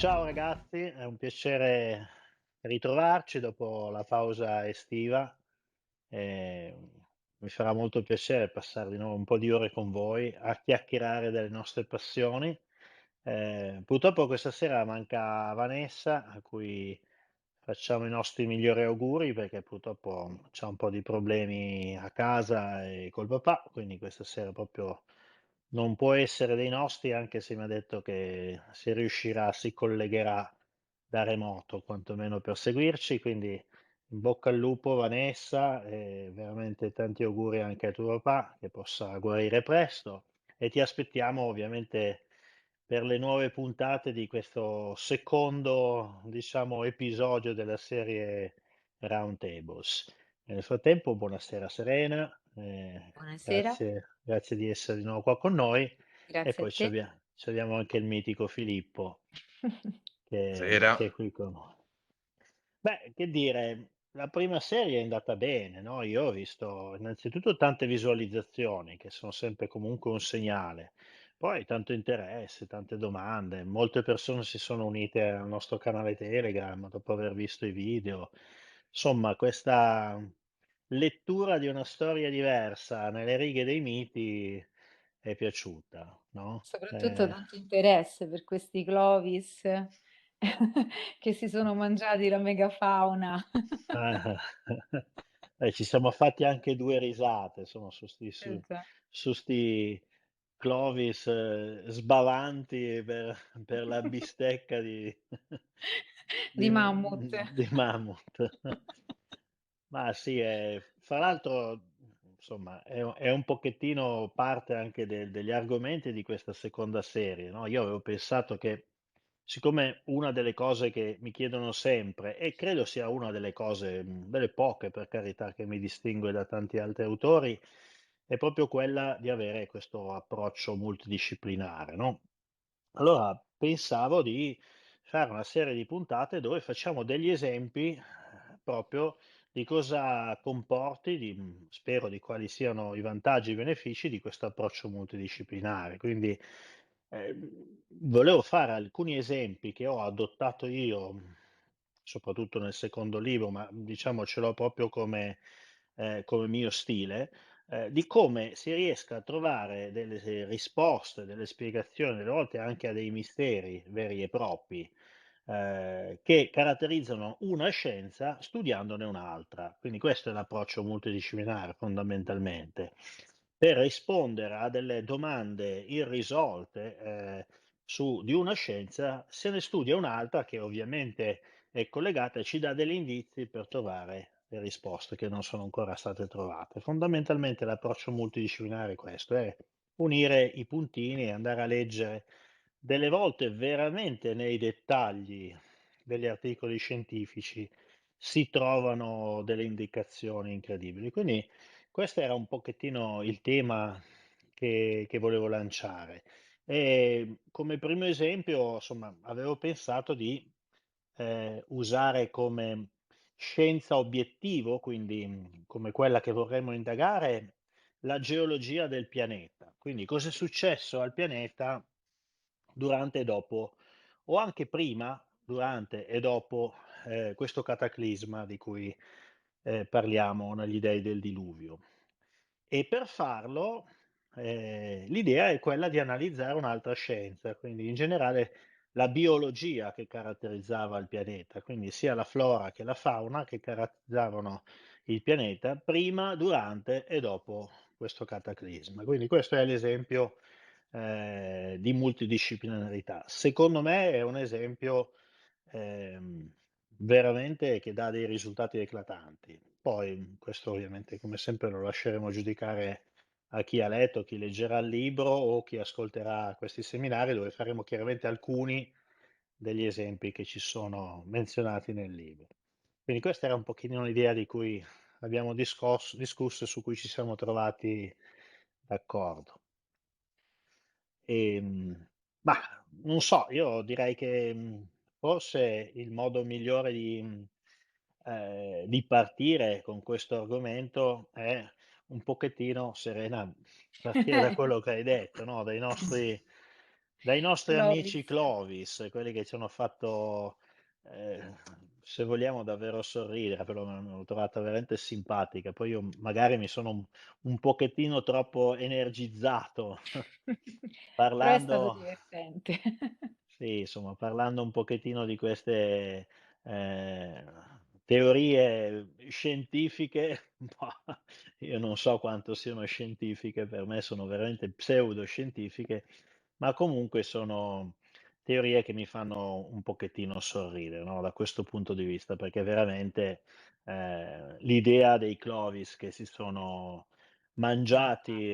Ciao ragazzi, è un piacere ritrovarci dopo la pausa estiva. Mi farà molto piacere passare di nuovo un po' di ore con voi a chiacchierare delle nostre passioni. Purtroppo questa sera manca Vanessa, a cui facciamo i nostri migliori auguri perché purtroppo c'ha un po' di problemi a casa e col papà, quindi questa sera proprio non può essere dei nostri, anche se mi ha detto che se riuscirà si collegherà da remoto, quantomeno per seguirci. Quindi in bocca al lupo Vanessa, e veramente tanti auguri anche a tuo papà, che possa guarire presto e ti aspettiamo ovviamente per le nuove puntate di questo secondo, diciamo, episodio della serie Round Tables. Nel frattempo, buonasera Serena, Buonasera, grazie di essere di nuovo qua con noi e grazie a poi te. ci abbiamo anche il mitico Filippo che Sera. è qui con noi. Beh, che dire, la prima serie è andata bene, no? Io ho visto innanzitutto tante visualizzazioni, che sono sempre comunque un segnale, poi tanto interesse, tante domande, molte persone si sono unite al nostro canale Telegram dopo aver visto i video. Insomma, questa lettura di una storia diversa nelle righe dei miti è piaciuta, no? Soprattutto tanto interesse per questi Clovis che si sono mangiati la megafauna. Ah, ci siamo fatti anche 2 risate, insomma, Esa su 'sti Clovis, sbavanti per la bistecca di di mammut. di mammut. Ma sì, fra l'altro, insomma, è un pochettino parte anche degli argomenti di questa seconda serie, no, io avevo pensato che siccome una delle cose che mi chiedono sempre, e credo sia una delle cose, delle poche per carità, che mi distingue da tanti altri autori, è proprio quella di avere questo approccio multidisciplinare, no? Allora pensavo di fare una serie di puntate dove facciamo degli esempi, proprio di cosa comporti, spero di quali siano i vantaggi e i benefici di questo approccio multidisciplinare. Quindi, volevo fare alcuni esempi che ho adottato io, soprattutto nel secondo libro, ma diciamo ce l'ho proprio come mio stile, di come si riesca a trovare delle risposte, delle spiegazioni, delle volte anche a dei misteri veri e propri, che caratterizzano una scienza studiandone un'altra. Quindi questo è l'approccio multidisciplinare fondamentalmente. Per rispondere a delle domande irrisolte, di una scienza, se ne studia un'altra che ovviamente è collegata e ci dà degli indizi per trovare le risposte che non sono ancora state trovate. Fondamentalmente l'approccio multidisciplinare è questo, è unire i puntini e andare a leggere delle volte veramente nei dettagli degli articoli scientifici si trovano delle indicazioni incredibili. Quindi questo era un pochettino il tema che volevo lanciare. E come primo esempio, insomma, avevo pensato di usare come scienza obiettivo, quindi come quella che vorremmo indagare, la geologia del pianeta. Quindi cosa è successo al pianeta durante e dopo, o anche prima, durante e dopo questo cataclisma di cui parliamo negli dei del diluvio. E per farlo, l'idea è quella di analizzare un'altra scienza, quindi in generale la biologia che caratterizzava il pianeta, quindi sia la flora che la fauna che caratterizzavano il pianeta prima, durante e dopo questo cataclisma. Quindi questo è l'esempio, di multidisciplinarità. Secondo me è un esempio, ehm, veramente che dà dei risultati eclatanti. Poi, questo ovviamente come sempre lo lasceremo giudicare a chi ha letto, chi leggerà il libro o chi ascolterà questi seminari, dove faremo chiaramente alcuni degli esempi che ci sono menzionati nel libro. Quindi questa era un pochino l'idea di cui abbiamo discusso e su cui ci siamo trovati d'accordo. Mah, non so, io direi che, forse il modo migliore di partire con questo argomento è un pochettino, Serena, partire da quello che hai detto, no, dai nostri amici Clovis. Clovis, quelli che ci hanno fatto, ehm, se vogliamo davvero sorridere, però l'ho trovata veramente simpatica. Poi io magari mi sono un pochettino troppo energizzato Però è stato parlando. divertente. Sì, insomma, parlando un pochettino di queste, teorie scientifiche, mah, io non so quanto siano scientifiche, per me sono veramente pseudoscientifiche, ma comunque sono teorie che mi fanno un pochettino sorridere, no, da questo punto di vista, perché veramente, l'idea dei Clovis che si sono mangiati,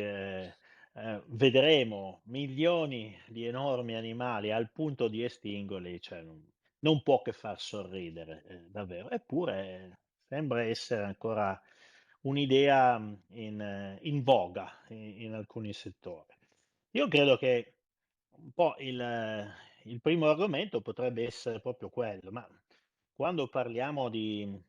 vedremo milioni di enormi animali al punto di estinguerli, cioè non può che far sorridere, davvero. Eppure sembra essere ancora un'idea, in voga in alcuni settori. Io credo che un po' il primo argomento potrebbe essere proprio quello, ma quando parliamo di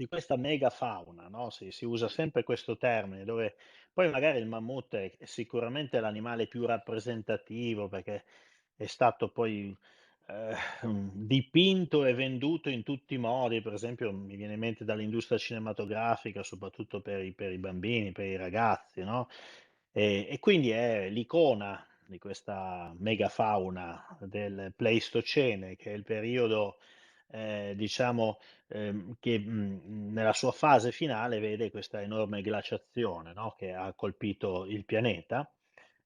questa megafauna, no, si usa sempre questo termine, dove poi magari il mammut è sicuramente l'animale più rappresentativo, perché è stato poi, dipinto e venduto in tutti i modi, per esempio mi viene in mente dall'industria cinematografica, soprattutto per i bambini, per i ragazzi, no, e quindi è l'icona di questa megafauna del Pleistocene, che è il periodo, diciamo, che, nella sua fase finale vede questa enorme glaciazione, no, che ha colpito il pianeta,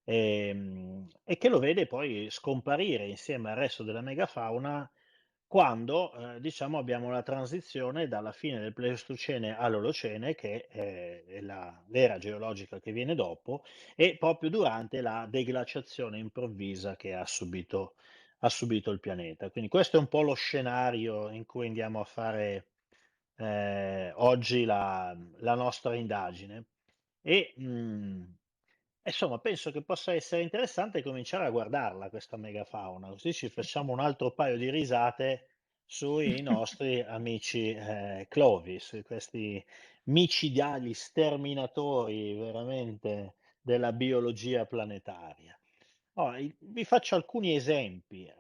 e che lo vede poi scomparire insieme al resto della megafauna quando, diciamo abbiamo la transizione dalla fine del Pleistocene all'Olocene, che è l'era geologica che viene dopo, e proprio durante la deglaciazione improvvisa che ha subito il pianeta. Quindi questo è un po' lo scenario in cui andiamo a fare, oggi la nostra indagine. E, insomma penso che possa essere interessante cominciare a guardarla questa megafauna, così ci facciamo un altro paio di risate sui nostri amici, Clovis, questi micidiali sterminatori veramente della biologia planetaria. Vi faccio alcuni esempi,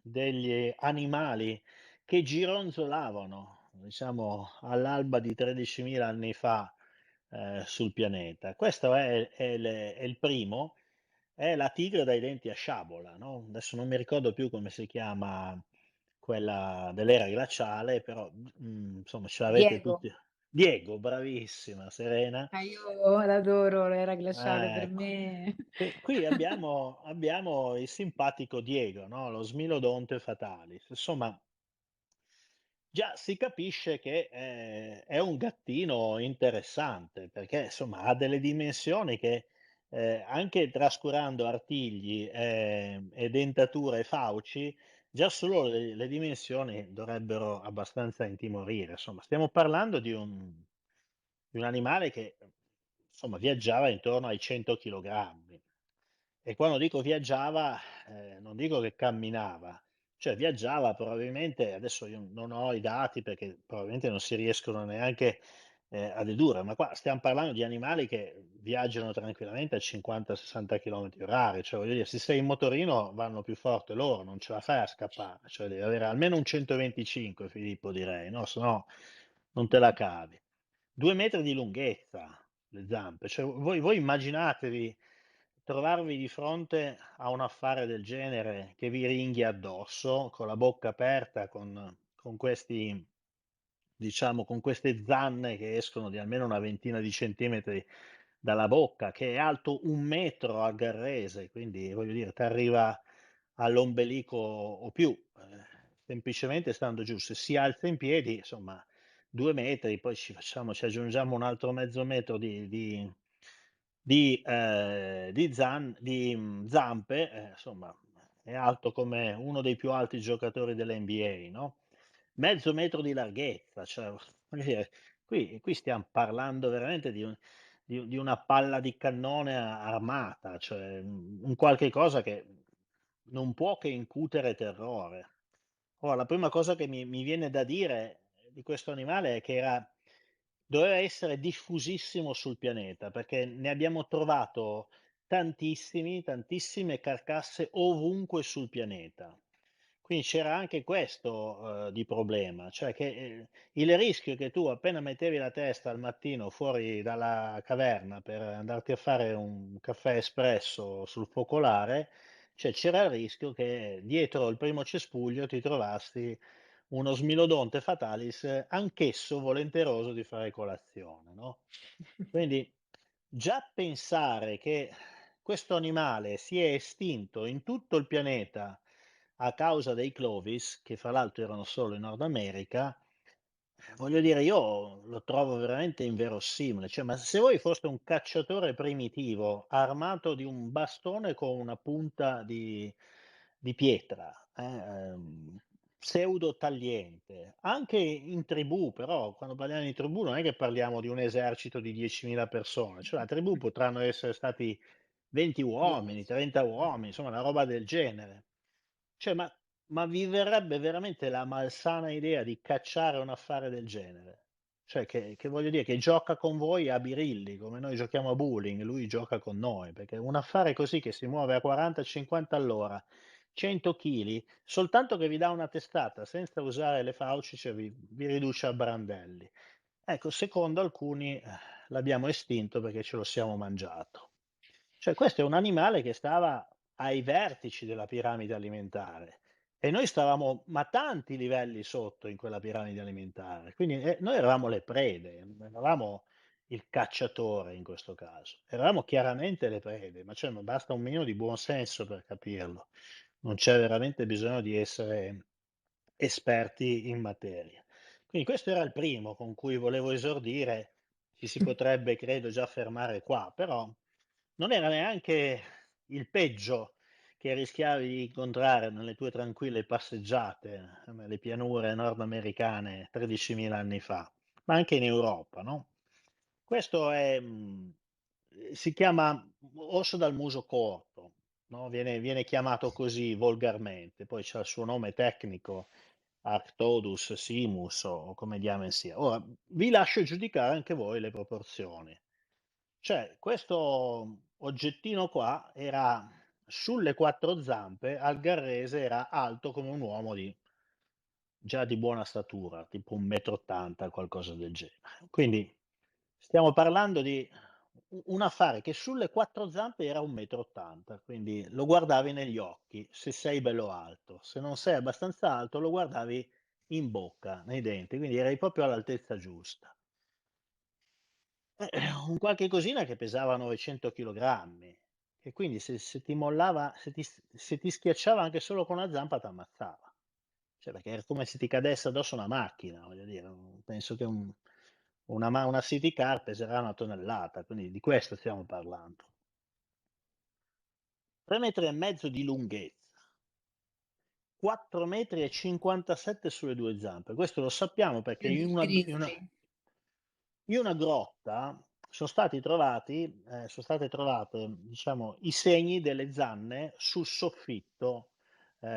degli animali che gironzolavano, diciamo, all'alba di 13.000 anni fa, sul pianeta. Questo è il primo, è la tigre dai denti a sciabola, no, adesso non mi ricordo più come si chiama quella dell'era glaciale, però, insomma ce l'avete Diego. tutti. Diego, bravissima, Serena. Io l'adoro, l'era glaciale per Ecco. me. Qui abbiamo il simpatico Diego, no, lo Smilodonte fatalis. Insomma, già si capisce che, è un gattino interessante, perché insomma ha delle dimensioni che, anche trascurando artigli, e dentature e fauci, già solo le dimensioni dovrebbero abbastanza intimorire. Insomma, stiamo parlando di un animale che, insomma, viaggiava intorno ai 100 chilogrammi. E quando dico viaggiava, non dico che camminava, cioè viaggiava probabilmente, adesso io non ho i dati perché probabilmente non si riescono neanche, a dedurre, ma qua stiam parlando di animali che viaggiano tranquillamente a 50, 60 chilometri orari, cioè voglio dire, se sei in motorino vanno più forte loro, non ce la fai a scappare, cioè devi avere almeno un 125, Filippo, direi, no, se no non te la cavi. 2 metri di lunghezza le zampe, cioè voi immaginatevi trovarvi di fronte a un affare del genere che vi ringhia addosso, con la bocca aperta, con questi, diciamo, con queste zanne che escono di almeno una ventina di centimetri dalla bocca, che è alto 1 metro a garrese, quindi voglio dire t'arriva all'ombelico o più, semplicemente stando giù. Se si alza in piedi, insomma, 2 metri, poi ci aggiungiamo un altro mezzo metro di zampe, insomma è alto come uno dei più alti giocatori dell'NBA, no, mezzo metro di larghezza, cioè voglio dire, qui stiam parlando veramente di una palla di cannone armata, cioè, un qualche cosa che non può che incutere terrore. Ora, la prima cosa che mi viene da dire di questo animale è che doveva essere diffusissimo sul pianeta, perché ne abbiamo trovato tantissimi, tantissime carcasse ovunque sul pianeta. Quindi c'era anche questo, di problema, cioè che, il rischio che tu appena mettevi la testa al mattino fuori dalla caverna per andarti a fare un caffè espresso sul focolare, cioè c'era il rischio che dietro il primo cespuglio ti trovassi uno Smilodonte fatalis, anch'esso volenteroso di fare colazione, no, quindi già pensare che questo animale si è estinto in tutto il pianeta a causa dei Clovis, che fra l'altro erano solo in Nord America, voglio dire, io lo trovo veramente inverosimile. Cioè, ma se voi foste un cacciatore primitivo armato di un bastone con una punta di pietra, pseudo tagliente, anche in tribù, però quando parliamo di tribù non è che parliamo di un esercito di 10.000 persone, cioè la tribù potranno essere stati 20 uomini, 10. 30 uomini, insomma una roba del genere. Cioè, ma vi verrebbe veramente la malsana idea di cacciare un affare del genere? Cioè, che voglio dire, che gioca con voi a birilli, come noi giochiamo a bowling, lui gioca con noi, perché un affare così che si muove a 40-50 all'ora, 100 chili, soltanto che vi dà una testata senza usare le fauci, cioè vi riduce a brandelli. Ecco, secondo alcuni l'abbiamo estinto perché ce lo siamo mangiato. Cioè, questo è un animale che stava ai vertici della piramide alimentare e noi stavamo ma tanti livelli sotto in quella piramide alimentare. Quindi noi eravamo le prede, non eravamo il cacciatore in questo caso. Eravamo chiaramente le prede, ma cioè, ma basta un minimo di buon senso per capirlo. Non c'è veramente bisogno di essere esperti in materia. Quindi questo era il primo con cui volevo esordire, ci si potrebbe credo già fermare qua, però non era neanche il peggio che rischiavi di incontrare nelle tue tranquille passeggiate nelle pianure nordamericane 13.000 anni fa, ma anche in Europa, no? Questo è, si chiama orso dal muso corto, no? Viene chiamato così volgarmente, poi c'ha il suo nome tecnico, Arctodus simus o come diamen sia. Ora, vi lascio giudicare anche voi le proporzioni. Cioè, questo oggettino qua era sulle quattro zampe, al garrese era alto come un uomo già di buona statura, tipo 1,80 m, qualcosa del genere. Quindi stiamo parlando di un affare che sulle quattro zampe era 1,80 m, quindi lo guardavi negli occhi se sei bello alto, se non sei abbastanza alto lo guardavi in bocca, nei denti, quindi eri proprio all'altezza giusta. Un qualche cosina che pesava 900 chilogrammi e quindi se ti mollava, se ti schiacciava anche solo con una zampa t'ammazzava. Cioè, perché era come se ti cadesse addosso una macchina, voglio dire, penso che una city car peserà 1 tonnellata, quindi di questo stiamo parlando. 3 metri e mezzo di lunghezza, 4 metri e 57 sulle 2 zampe. Questo lo sappiamo perché Più di un grizzly. in una grotta son state trovate, diciamo, i segni delle zanne sul soffitto,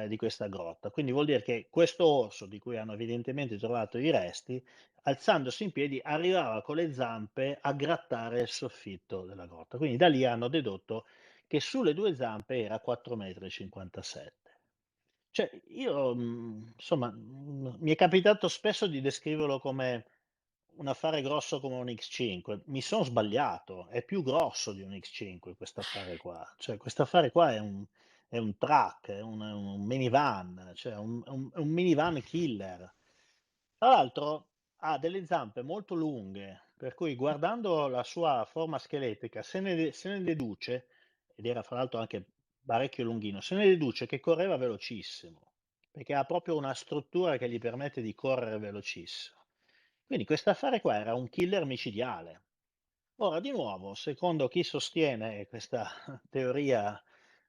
di questa grotta. Quindi vuol dire che questo orso, di cui hanno evidentemente trovato i resti, alzandosi in piedi arrivava con le zampe a grattare il soffitto della grotta. Quindi da lì hanno dedotto che sulle 2 zampe era 4,57 m. Cioè io, insomma, mi è capitato spesso di descriverlo come un affare grosso come un X5. Mi son sbagliato, è più grosso di un X5 quest'affare qua. Cioè quest'affare qua è un truck, è un minivan, cioè è un minivan killer. Tra l'altro ha delle zampe molto lunghe, per cui guardando la sua forma scheletrica se ne deduce, ed era fra l'altro anche parecchio lunghino, se ne deduce che correva velocissimo, perché ha proprio una struttura che gli permette di correre velocissimo. Quindi quest'affare qua era un killer micidiale. Ora, di nuovo, secondo chi sostiene questa teoria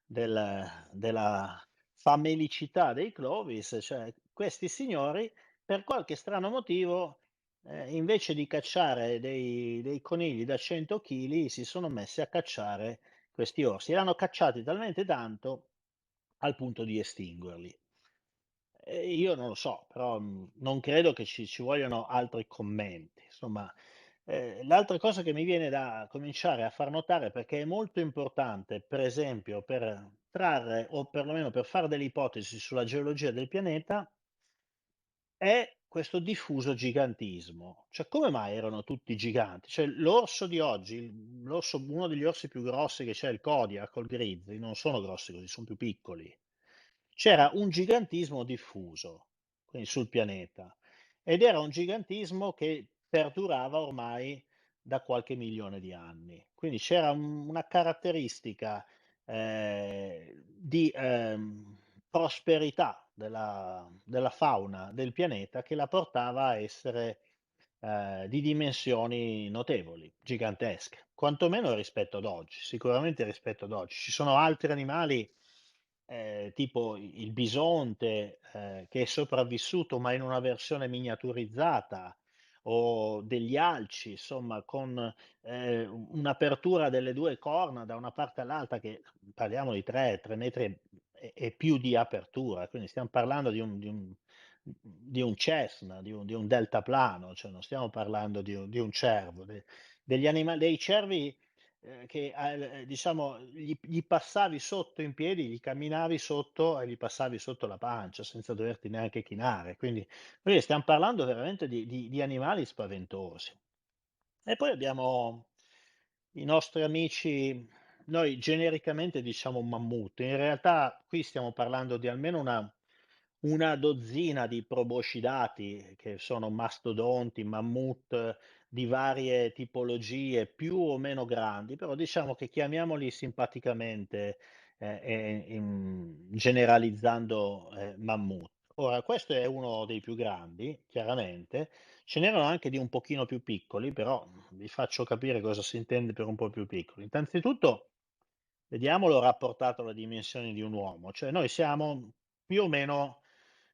della famelicità dei Clovis, cioè questi signori, per qualche strano motivo, invece di cacciare dei conigli da 100 chili, si sono messi a cacciare questi orsi. Li hanno cacciati talmente tanto al punto di estinguerli. Io non lo so, però, non credo che ci vogliano altri commenti. Insomma, L'altra cosa che mi viene da cominciare a far notare, perché è molto importante, per esempio, per trarre o perlomeno per fare delle ipotesi sulla geologia del pianeta, è questo diffuso gigantismo. Cioè, come mai erano tutti giganti? Cioè, l'orso di oggi, uno degli orsi più grossi che c'è, il Kodiak o il Grizzly, non sono grossi così, sono più piccoli. C'era un gigantismo diffuso, quindi sul pianeta, ed era un gigantismo che perdurava ormai da qualche milione di anni. Quindi c'era una caratteristica di prosperità della fauna del pianeta che la portava a essere di dimensioni notevoli, gigantesche, quantomeno rispetto ad oggi, sicuramente rispetto ad oggi. Ci sono altri animali tipo il bisonte che è sopravvissuto ma in una versione miniaturizzata, o degli alci, insomma, con un'apertura delle due corna da una parte all'altra, che parliamo di 3 metri e più di apertura, quindi stiamo parlando di un Cessna, di un deltaplano, cioè non stiamo parlando di un cervo. Dei cervi che diciamo gli passavi sotto in piedi, gli camminavi sotto e gli passavi sotto la pancia senza doverti neanche chinare. Quindi stiam parlando veramente di animali spaventosi. E poi abbiamo i nostri amici, noi genericamente diciamo mammut, in realtà qui stiamo parlando di almeno una dozzina di proboscidati che sono mastodonti, mammut di varie tipologie, più o meno grandi, però diciamo che chiamiamoli simpaticamente generalizzando mammut. Ora, questo è uno dei più grandi, chiaramente, ce n'erano anche di un pochino più piccoli, però vi faccio capire cosa si intende per un po' più piccoli. Innanzitutto, vediamolo rapportato alle dimensioni di un uomo, cioè noi siamo più o meno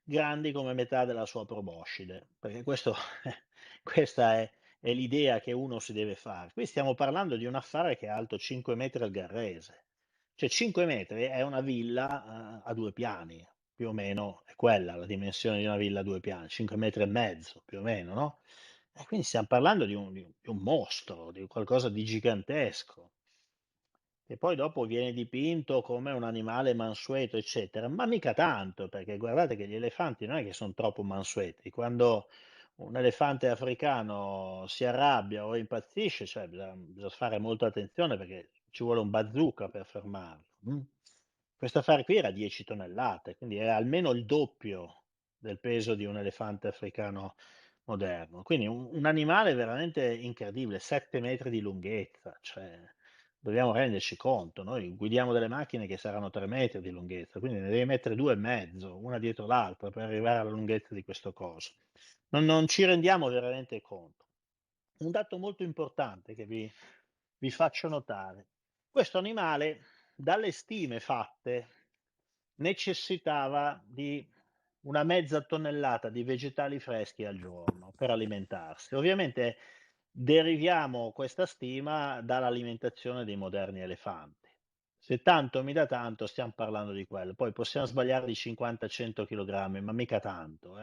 grandi come metà della sua proboscide, perché questa è l'idea che uno si deve fare. Qui stiamo parlando di un affare che è alto 5 metri al Garrese, cioè 5 metri è una villa a due piani, più o meno è quella la dimensione di una villa a due piani, 5 metri e mezzo più o meno, no? E quindi stiamo parlando di un mostro, di qualcosa di gigantesco, che poi dopo viene dipinto come un animale mansueto, eccetera, ma mica tanto, perché guardate che gli elefanti non è che sono troppo mansueti. Quando un elefante africano si arrabbia o impazzisce, cioè bisogna fare molta attenzione perché ci vuole un bazooka per fermarlo. Questo affare qui era 10 tonnellate, quindi è almeno il doppio del peso di un elefante africano moderno. Quindi un animale veramente incredibile, 7 metri di lunghezza, cioè dobbiamo renderci conto, noi guidiamo delle macchine che saranno 3 metri di lunghezza, quindi ne devi mettere 2 e mezzo, una dietro l'altra, per arrivare alla lunghezza di questo coso. Non ci rendiamo veramente conto. Un dato molto importante che vi faccio notare: questo animale, dalle stime fatte, necessitava di una mezza tonnellata di vegetali freschi al giorno per alimentarsi. Ovviamente deriviamo questa stima dall'alimentazione dei moderni elefanti. Se tanto mi dà tanto, stiamo parlando di quello. Poi possiamo sbagliare di 50-100 kg, ma mica tanto.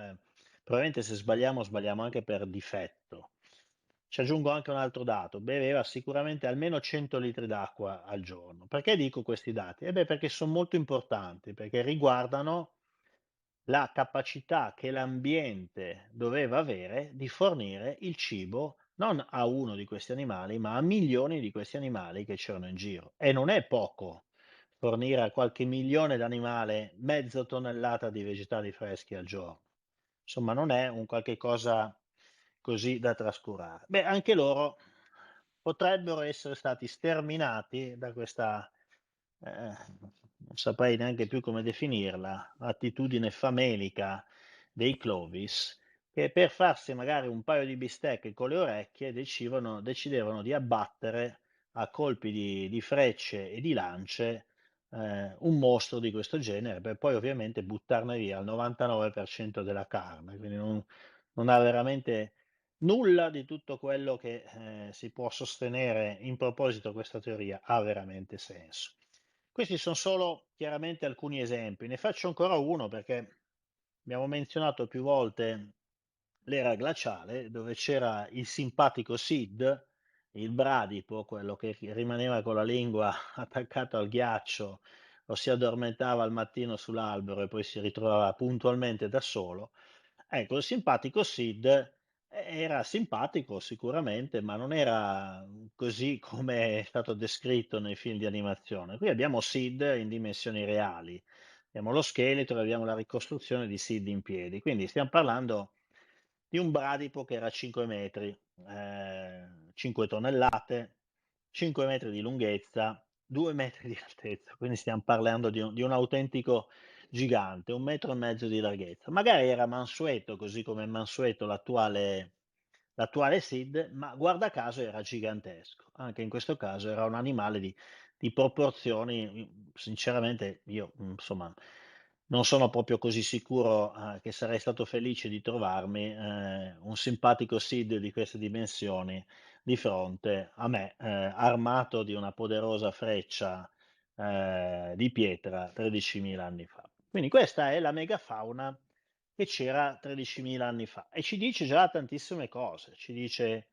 Probabilmente se sbagliamo, sbagliamo anche per difetto. Ci aggiungo anche un altro dato: beveva sicuramente almeno 100 litri d'acqua al giorno. Perché dico questi dati? Beh, perché sono molto importanti, perché riguardano la capacità che l'ambiente doveva avere di fornire il cibo non a uno di questi animali, ma a milioni di questi animali che c'erano in giro. E non è poco fornire a qualche milione d'animale mezza tonnellata di vegetali freschi al giorno. Insomma, non è un qualche cosa così da trascurare. Beh, anche loro potrebbero essere stati sterminati da questa, non saprei neanche più come definirla, attitudine famelica dei Clovis, che per farsi magari un paio di bistecche con le orecchie decidevano di abbattere a colpi di frecce e di lance un mostro di questo genere, per poi ovviamente buttarne via il 99% della carne, quindi non ha veramente nulla di tutto quello che si può sostenere in proposito a questa teoria ha veramente senso. Questi sono solo chiaramente alcuni esempi, ne faccio ancora uno perché abbiamo menzionato più volte l'era glaciale, dove c'era il simpatico Sid, il bradipo, quello che rimaneva con la lingua attaccata al ghiaccio o si addormentava al mattino sull'albero e poi si ritrovava puntualmente da solo. Ecco, il simpatico Sid era simpatico sicuramente, ma non era così come è stato descritto nei film di animazione. Qui abbiamo Sid in dimensioni reali, abbiamo lo scheletro e abbiamo la ricostruzione di Sid in piedi. Quindi stiamo parlando di un bradipo che era 5 metri, 5 tonnellate, 5 metri di lunghezza, 2 metri di altezza. Quindi stiamo parlando di un autentico gigante, 1 metro e mezzo di larghezza. Magari era mansueto, così come è mansueto l'attuale Sid, ma guarda caso era gigantesco. Anche in questo caso era un animale di proporzioni, sinceramente io, insomma, non sono proprio così sicuro, che sarei stato felice di trovarmi, un simpatico Sid di queste dimensioni di fronte a me, armato di una poderosa freccia, di pietra 13.000 anni fa. Quindi questa è la megafauna che c'era 13.000 anni fa e ci dice già tantissime cose. Ci dice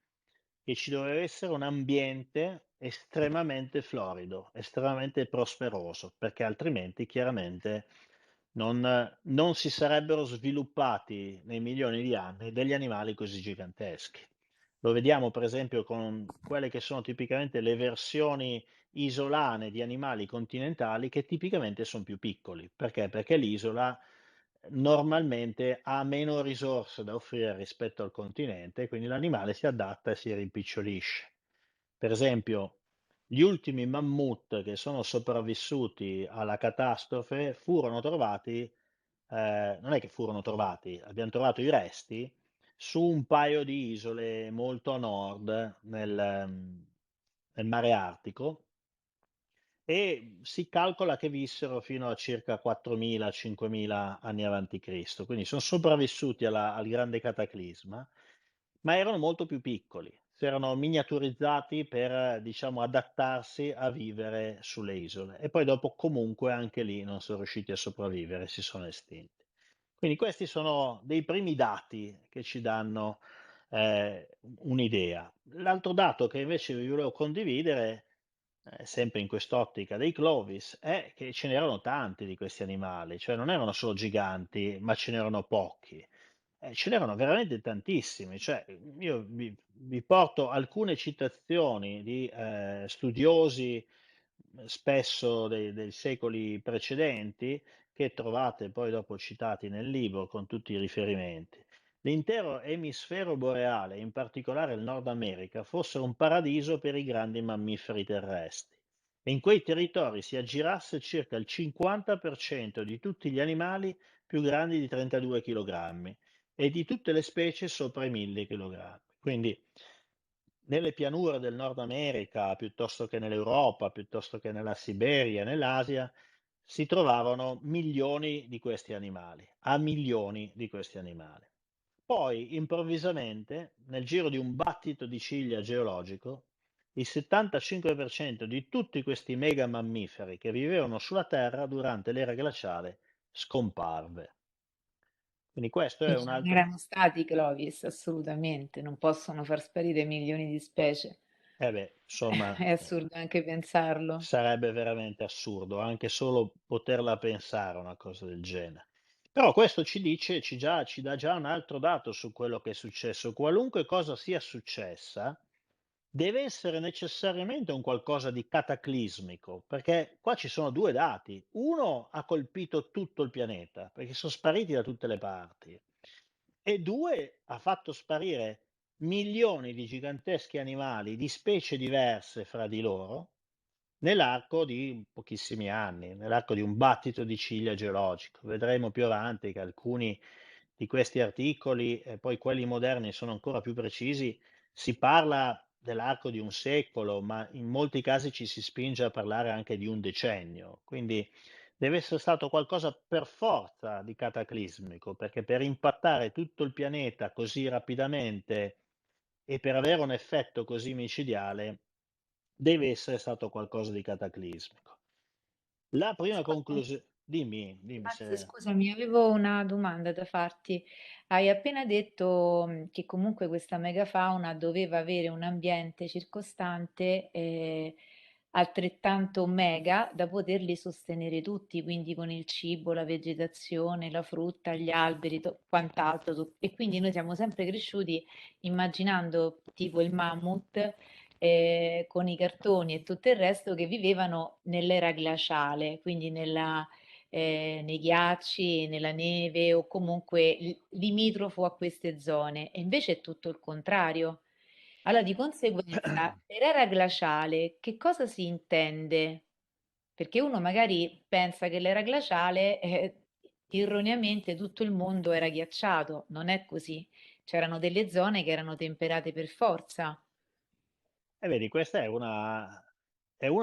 che ci doveva essere un ambiente estremamente florido, estremamente prosperoso, perché altrimenti chiaramente non si sarebbero sviluppati nei milioni di anni degli animali così giganteschi. Lo vediamo per esempio con quelle che sono tipicamente le versioni isolane di animali continentali che tipicamente sono più piccoli. Perché? Perché l'isola normalmente ha meno risorse da offrire rispetto al continente, quindi l'animale si adatta e si rimpicciolisce. Per esempio, gli ultimi mammut che sono sopravvissuti alla catastrofe furono trovati, non è che furono trovati, abbiamo trovato i resti su un paio di isole molto a nord nel mare Artico e si calcola che vissero fino a circa 4.000-5.000 anni avanti Cristo, quindi sono sopravvissuti al grande cataclisma, ma erano molto più piccoli, si erano miniaturizzati per, diciamo, adattarsi a vivere sulle isole e poi dopo comunque anche lì non sono riusciti a sopravvivere, si sono estinti. Quindi questi sono dei primi dati che ci danno un'idea. L'altro dato che invece vi volevo condividere, sempre in quest'ottica dei Clovis, è che ce n'erano tanti di questi animali, cioè non erano solo giganti, ma ce n'erano pochi. Ce n'erano veramente tantissimi, cioè io vi porto alcune citazioni di studiosi, spesso dei secoli precedenti, che trovate poi dopo citati nel libro con tutti i riferimenti. L'intero emisfero boreale, in particolare il Nord America, fosse un paradiso per i grandi mammiferi terrestri. E in quei territori si aggirasse circa il 50% di tutti gli animali più grandi di 32 kg e di tutte le specie sopra i 1000 kg. Quindi nelle pianure del Nord America, piuttosto che nell'Europa, piuttosto che nella Siberia, nell'Asia, si trovavano milioni di questi animali, a milioni di questi animali. Poi, improvvisamente, nel giro di un battito di ciglia geologico, il 75% di tutti questi mega mammiferi che vivevano sulla Terra durante l'era glaciale scomparve. Quindi questo è Quindi un non altro. erano stati Clovis, assolutamente, non possono far sparire milioni di specie. Eh beh, insomma, È assurdo anche pensarlo. sarebbe veramente assurdo anche solo poterla pensare una cosa del genere. Però questo ci dice, ci dà già un altro dato su quello che è successo. Qualunque cosa sia successa, deve essere necessariamente un qualcosa di cataclismico, perché qua ci sono due dati. Uno ha colpito tutto il pianeta, perché sono spariti da tutte le parti. E due, ha fatto sparire milioni di giganteschi animali di specie diverse fra di loro nell'arco di pochissimi anni, nell'arco di un battito di ciglia geologico. Vedremo più avanti che alcuni di questi articoli, e poi quelli moderni sono ancora più precisi, si parla dell'arco di un secolo, ma in molti casi ci si spinge a parlare anche di un decennio. Quindi deve essere stato qualcosa per forza di cataclismico, perché per impattare tutto il pianeta così rapidamente e per avere un effetto così micidiale, deve essere stato qualcosa di cataclismico. La prima Ascolta, conclusione. dimmi Max, se. scusami, avevo una domanda da farti. Hai appena detto, che comunque questa megafauna doveva avere un ambiente circostante, altrettanto mega da poterli sostenere tutti, quindi con il cibo, la vegetazione, la frutta, gli alberi, quant'altro. E quindi noi siamo sempre cresciuti immaginando tipo il mammut, con i cartoni e tutto il resto che vivevano nell'era glaciale, quindi nei ghiacci, nella neve o comunque limitrofo a queste zone. E invece è tutto il contrario. Allora, di conseguenza, per era glaciale, che cosa si intende? Perché uno magari pensa che l'era glaciale, erroneamente tutto il mondo era ghiacciato. Non è così. C'erano delle zone che erano temperate per forza. E vedi, questa è una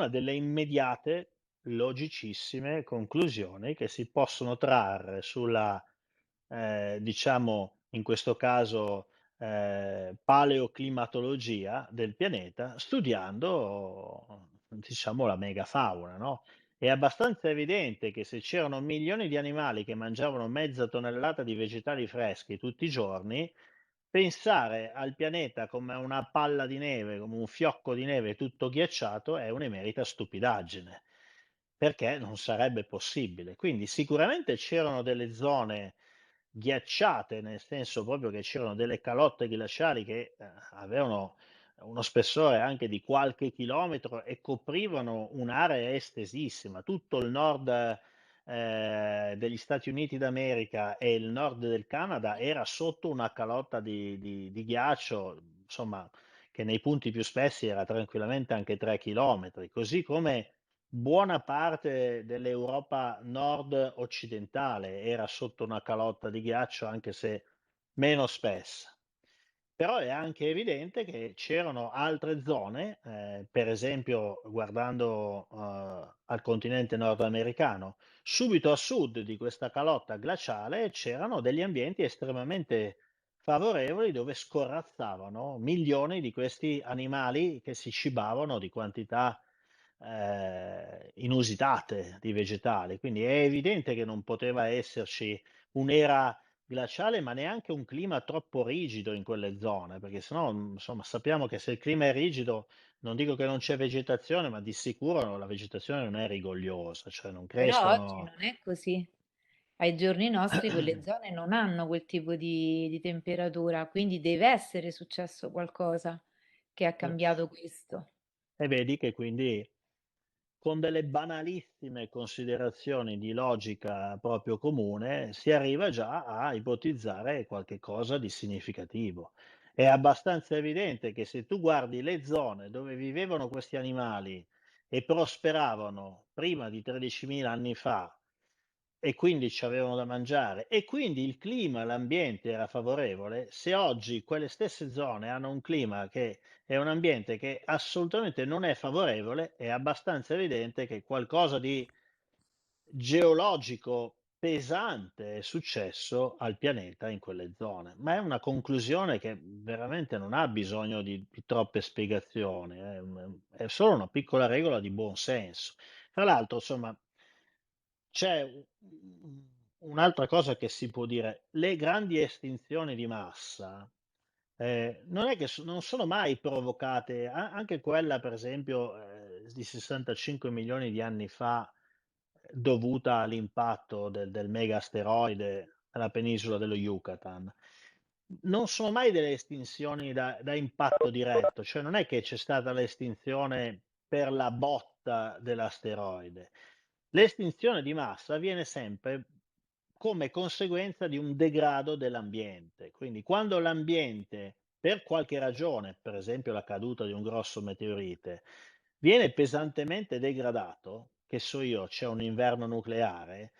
delle immediate, logicissime conclusioni che si possono trarre sulla, diciamo, in questo caso, paleoclimatologia del pianeta, studiando, diciamo, la megafauna, no? È abbastanza evidente che se c'erano milioni di animali che mangiavano mezza tonnellata di vegetali freschi tutti i giorni, pensare al pianeta come a una palla di neve, come un fiocco di neve tutto ghiacciato, è un'emerita stupidaggine, perché non sarebbe possibile. Quindi sicuramente c'erano delle zone ghiacciate, nel senso proprio che c'erano delle calotte glaciali che avevano uno spessore anche di qualche chilometro e coprivano un'area estesissima, tutto il nord degli Stati Uniti d'America e il nord del Canada era sotto una calotta di ghiaccio, insomma, che nei punti più spessi era tranquillamente anche 3 chilometri, così come buona parte dell'Europa nord-occidentale era sotto una calotta di ghiaccio, anche se meno spessa. Però è anche evidente che c'erano altre zone, per esempio guardando, al continente nordamericano, subito a sud di questa calotta glaciale c'erano degli ambienti estremamente favorevoli dove scorrazzavano milioni di questi animali che si cibavano di quantità inusitate di vegetali. Quindi è evidente che non poteva esserci un'era glaciale, ma neanche un clima troppo rigido in quelle zone, perché sennò, insomma, sappiamo che se il clima è rigido, non dico che non c'è vegetazione, ma di sicuro la vegetazione non è rigogliosa, cioè non Però oggi crescono. non è così. Ai giorni nostri quelle zone non hanno quel tipo di temperatura, quindi deve essere successo qualcosa che ha cambiato questo. E vedi che quindi con delle banalissime considerazioni di logica proprio comune si arriva già a ipotizzare qualche cosa di significativo. È abbastanza evidente che se tu guardi le zone dove vivevano questi animali e prosperavano prima di 13.000 anni fa e quindi ci avevano da mangiare e quindi il clima, l'ambiente era favorevole, se oggi quelle stesse zone hanno un clima che è un ambiente che assolutamente non è favorevole, è abbastanza evidente che qualcosa di geologico pesante è successo al pianeta in quelle zone. Ma è una conclusione che veramente non ha bisogno di troppe spiegazioni, è solo una piccola regola di buon senso. Tra l'altro, insomma, c'è un'altra cosa che si può dire: le grandi estinzioni di massa, non è che non sono mai provocate, anche quella per esempio di 65 milioni di anni fa, dovuta all'impatto del mega asteroide alla penisola dello Yucatan. Non sono mai delle estinzioni da impatto diretto, cioè non è che c'è stata l'estinzione per la botta dell'asteroide. L'estinzione di massa avviene sempre come conseguenza di un degrado dell'ambiente. Quindi quando l'ambiente, per qualche ragione, per esempio la caduta di un grosso meteorite, viene pesantemente degradato, che so io, c'è un inverno nucleare,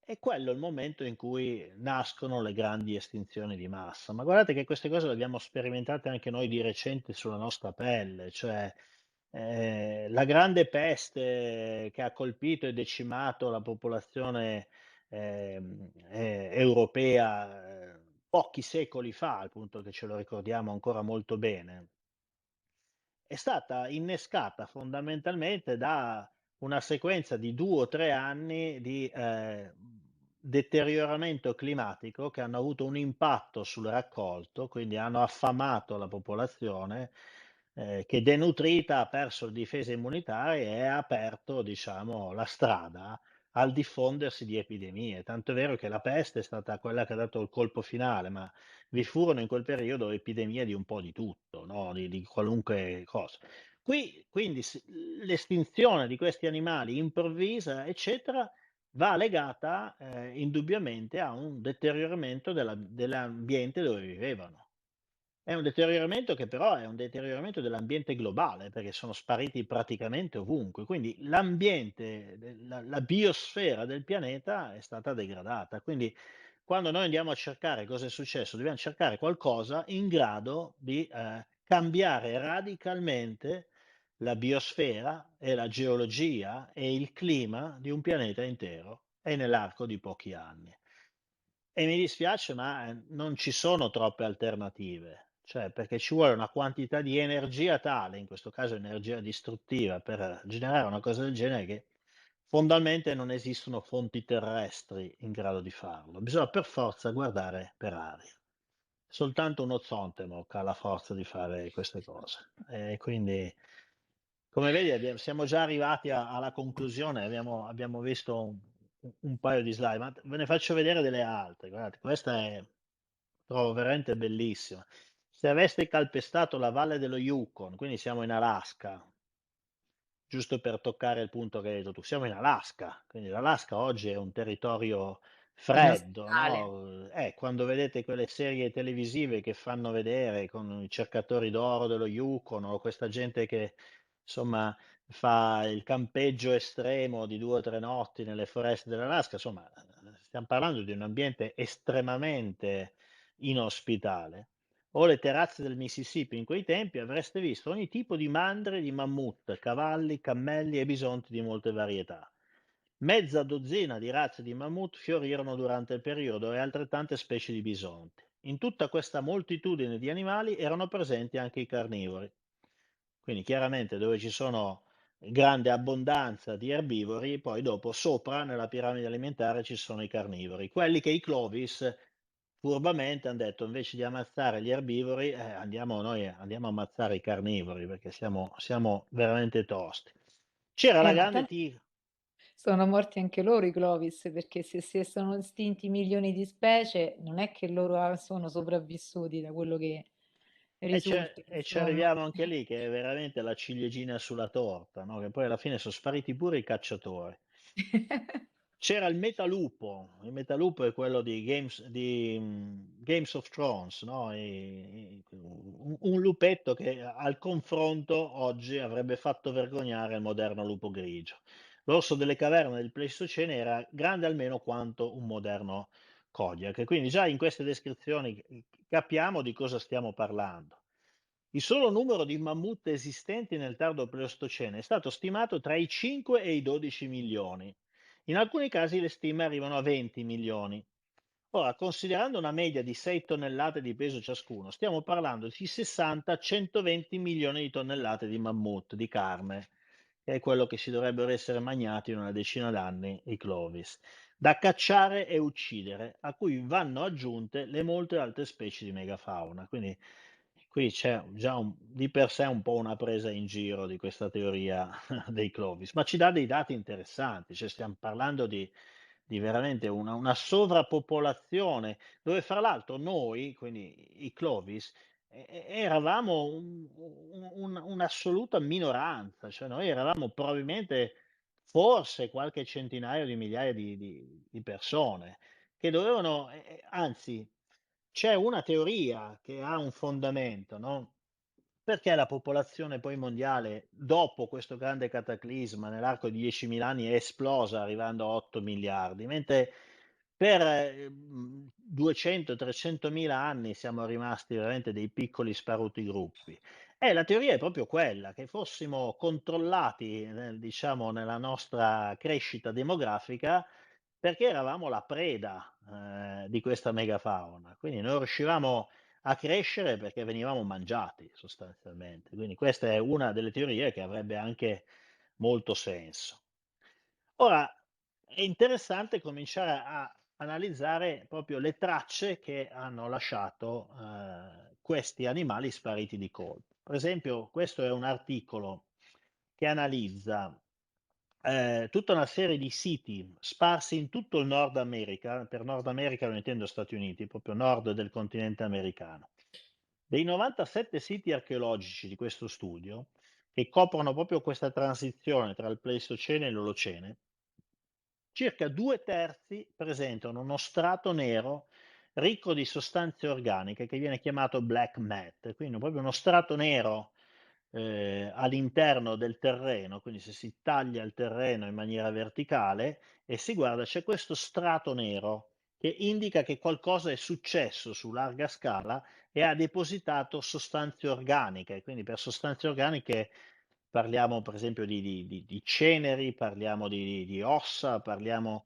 è quello il momento in cui nascono le grandi estinzioni di massa. Ma guardate che queste cose le abbiamo sperimentate anche noi di recente sulla nostra pelle, cioè la grande peste che ha colpito e decimato la popolazione europea pochi secoli fa, al punto che ce lo ricordiamo ancora molto bene, è stata innescata fondamentalmente da una sequenza di 2 o 3 anni di, deterioramento climatico che hanno avuto un impatto sul raccolto, quindi hanno affamato la popolazione, che denutrita ha perso le difese immunitarie e ha aperto, diciamo, la strada al diffondersi di epidemie. Tanto è vero che la peste è stata quella che ha dato il colpo finale, ma vi furono in quel periodo epidemie di un po' di tutto, no, di qualunque cosa. Qui quindi l'estinzione di questi animali improvvisa, eccetera, va legata, indubbiamente a un deterioramento dell'ambiente dove vivevano. È un deterioramento che però è un deterioramento dell'ambiente globale, perché sono spariti praticamente ovunque. Quindi l'ambiente, la biosfera del pianeta è stata degradata. Quindi quando noi andiamo a cercare cosa è successo, dobbiamo cercare qualcosa in grado di cambiare radicalmente la biosfera e la geologia e il clima di un pianeta intero e nell'arco di pochi anni. E mi dispiace, ma non ci sono troppe alternative, cioè perché ci vuole una quantità di energia tale, in questo caso energia distruttiva, per generare una cosa del genere che fondamentalmente non esistono fonti terrestri in grado di farlo. Bisogna per forza guardare per aria. Soltanto uno Zontemok ha la forza di fare queste cose. E quindi, come vedi, siamo già arrivati alla conclusione, abbiamo visto un paio di slide, ma ve ne faccio vedere delle altre. Guardate, questa è, trovo veramente bellissima. Se aveste calpestato la valle dello Yukon, quindi siamo in Alaska, giusto per toccare il punto che hai detto tu, siamo in Alaska, quindi l'Alaska oggi è un territorio freddo, Inospitale. no? Quando vedete quelle serie televisive che fanno vedere con i cercatori d'oro dello Yukon o questa gente che insomma fa il campeggio estremo di 2 o 3 notti nelle foreste dell'Alaska, insomma, stiamo parlando di un ambiente estremamente inospitale o le terrazze del Mississippi in quei tempi avreste visto ogni tipo di mandrie di mammut, cavalli, cammelli e bisonti di molte varietà. Mezza dozzina di razze di mammut fiorirono durante il periodo e altrettante specie di bisonti. In tutta questa moltitudine di animali erano presenti anche i carnivori. Quindi chiaramente dove ci sono grande abbondanza di erbivori, poi dopo sopra nella piramide alimentare ci sono i carnivori, quelli che i Clovis furbamente han detto invece di ammazzare gli erbivori, andiamo a ammazzare i carnivori perché siamo veramente tosti. C'era la Ma grande tanto tigre. sono morti anche loro i Clovis, perché se sono estinti milioni di specie, non è che loro sono sopravvissuti da quello che risulta, E ci insomma. arriviamo anche lì, che è veramente la ciliegina sulla torta, no? Che poi alla fine sono spariti pure i cacciatori. C'era il Metalupo è quello di Games of Thrones, no? Un lupetto che al confronto oggi avrebbe fatto vergognare il moderno lupo grigio. L'orso delle caverne del Pleistocene era grande almeno quanto un moderno Kodiak, e quindi già in queste descrizioni capiamo di cosa stiamo parlando. Il solo numero di mammut esistenti nel tardo Pleistocene è stato stimato tra i 5 e i 12 milioni. In alcuni casi le stime arrivano a 20 milioni. Ora, considerando una media di 6 tonnellate di peso ciascuno, stiamo parlando di 60-120 milioni di tonnellate di mammut, di carne, che è quello che si dovrebbero essere mangiati in una decina d'anni i Clovis, da cacciare e uccidere, a cui vanno aggiunte le molte altre specie di megafauna. Quindi qui c'è già di per sé un po' una presa in giro di questa teoria dei Clovis, ma ci dà dei dati interessanti, cioè stiamo parlando di veramente una sovrappopolazione, dove fra l'altro noi, quindi i Clovis, eravamo un'assoluta minoranza, cioè noi eravamo probabilmente forse qualche centinaio di migliaia di persone che dovevano, anzi, c'è una teoria che ha un fondamento, no? Perché la popolazione poi mondiale, dopo questo grande cataclisma, nell'arco di 10.000 anni è esplosa arrivando a 8 miliardi, mentre per 200-300 mila anni siamo rimasti veramente dei piccoli sparuti gruppi. E la teoria è proprio quella, che fossimo controllati, diciamo, nella nostra crescita demografica perché eravamo la preda di questa megafauna, quindi non riuscivamo a crescere perché venivamo mangiati sostanzialmente. Quindi questa è una delle teorie che avrebbe anche molto senso. Ora, è interessante cominciare a analizzare proprio le tracce che hanno lasciato, questi animali spariti di colpo. Per esempio, questo è un articolo che analizza, tutta una serie di siti sparsi in tutto il Nord America, per Nord America non intendo Stati Uniti, proprio nord del continente americano. Dei 97 siti archeologici di questo studio, che coprono proprio questa transizione tra il Pleistocene e l'Olocene, circa 2/3 presentano uno strato nero ricco di sostanze organiche che viene chiamato black mat, quindi proprio uno strato nero all'interno del terreno, quindi se si taglia il terreno in maniera verticale e si guarda, c'è questo strato nero che indica che qualcosa è successo su larga scala e ha depositato sostanze organiche. Quindi per sostanze organiche parliamo per esempio di ceneri, parliamo di ossa, parliamo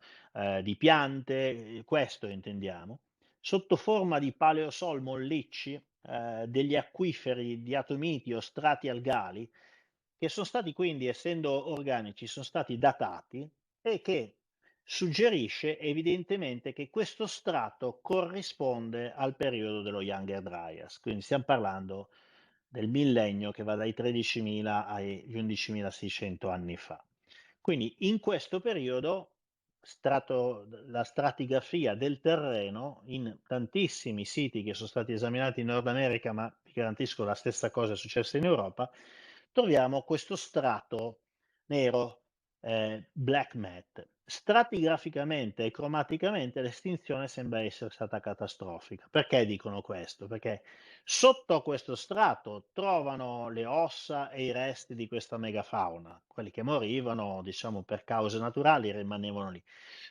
di piante, questo intendiamo. Sotto forma di paleosol mollicci, degli acquiferi diatomiti o strati algali, che son stati quindi, essendo organici, son stati datati e che suggerisce evidentemente che questo strato corrisponde al periodo dello Younger Dryas, quindi stiam parlando del millennio che va dai 13.000 agli 11.600 anni fa. Quindi in questo periodo la stratigrafia del terreno in tantissimi siti che sono stati esaminati in Nord America, ma vi garantisco la stessa cosa è successa in Europa, troviamo questo strato nero, black mat. Stratigraficamente e cromaticamente l'estinzione sembra essere stata catastrofica. Perché dicono questo? Perché sotto a questo strato trovano le ossa e i resti di questa megafauna, quelli che morivano, diciamo, per cause naturali rimanevano lì.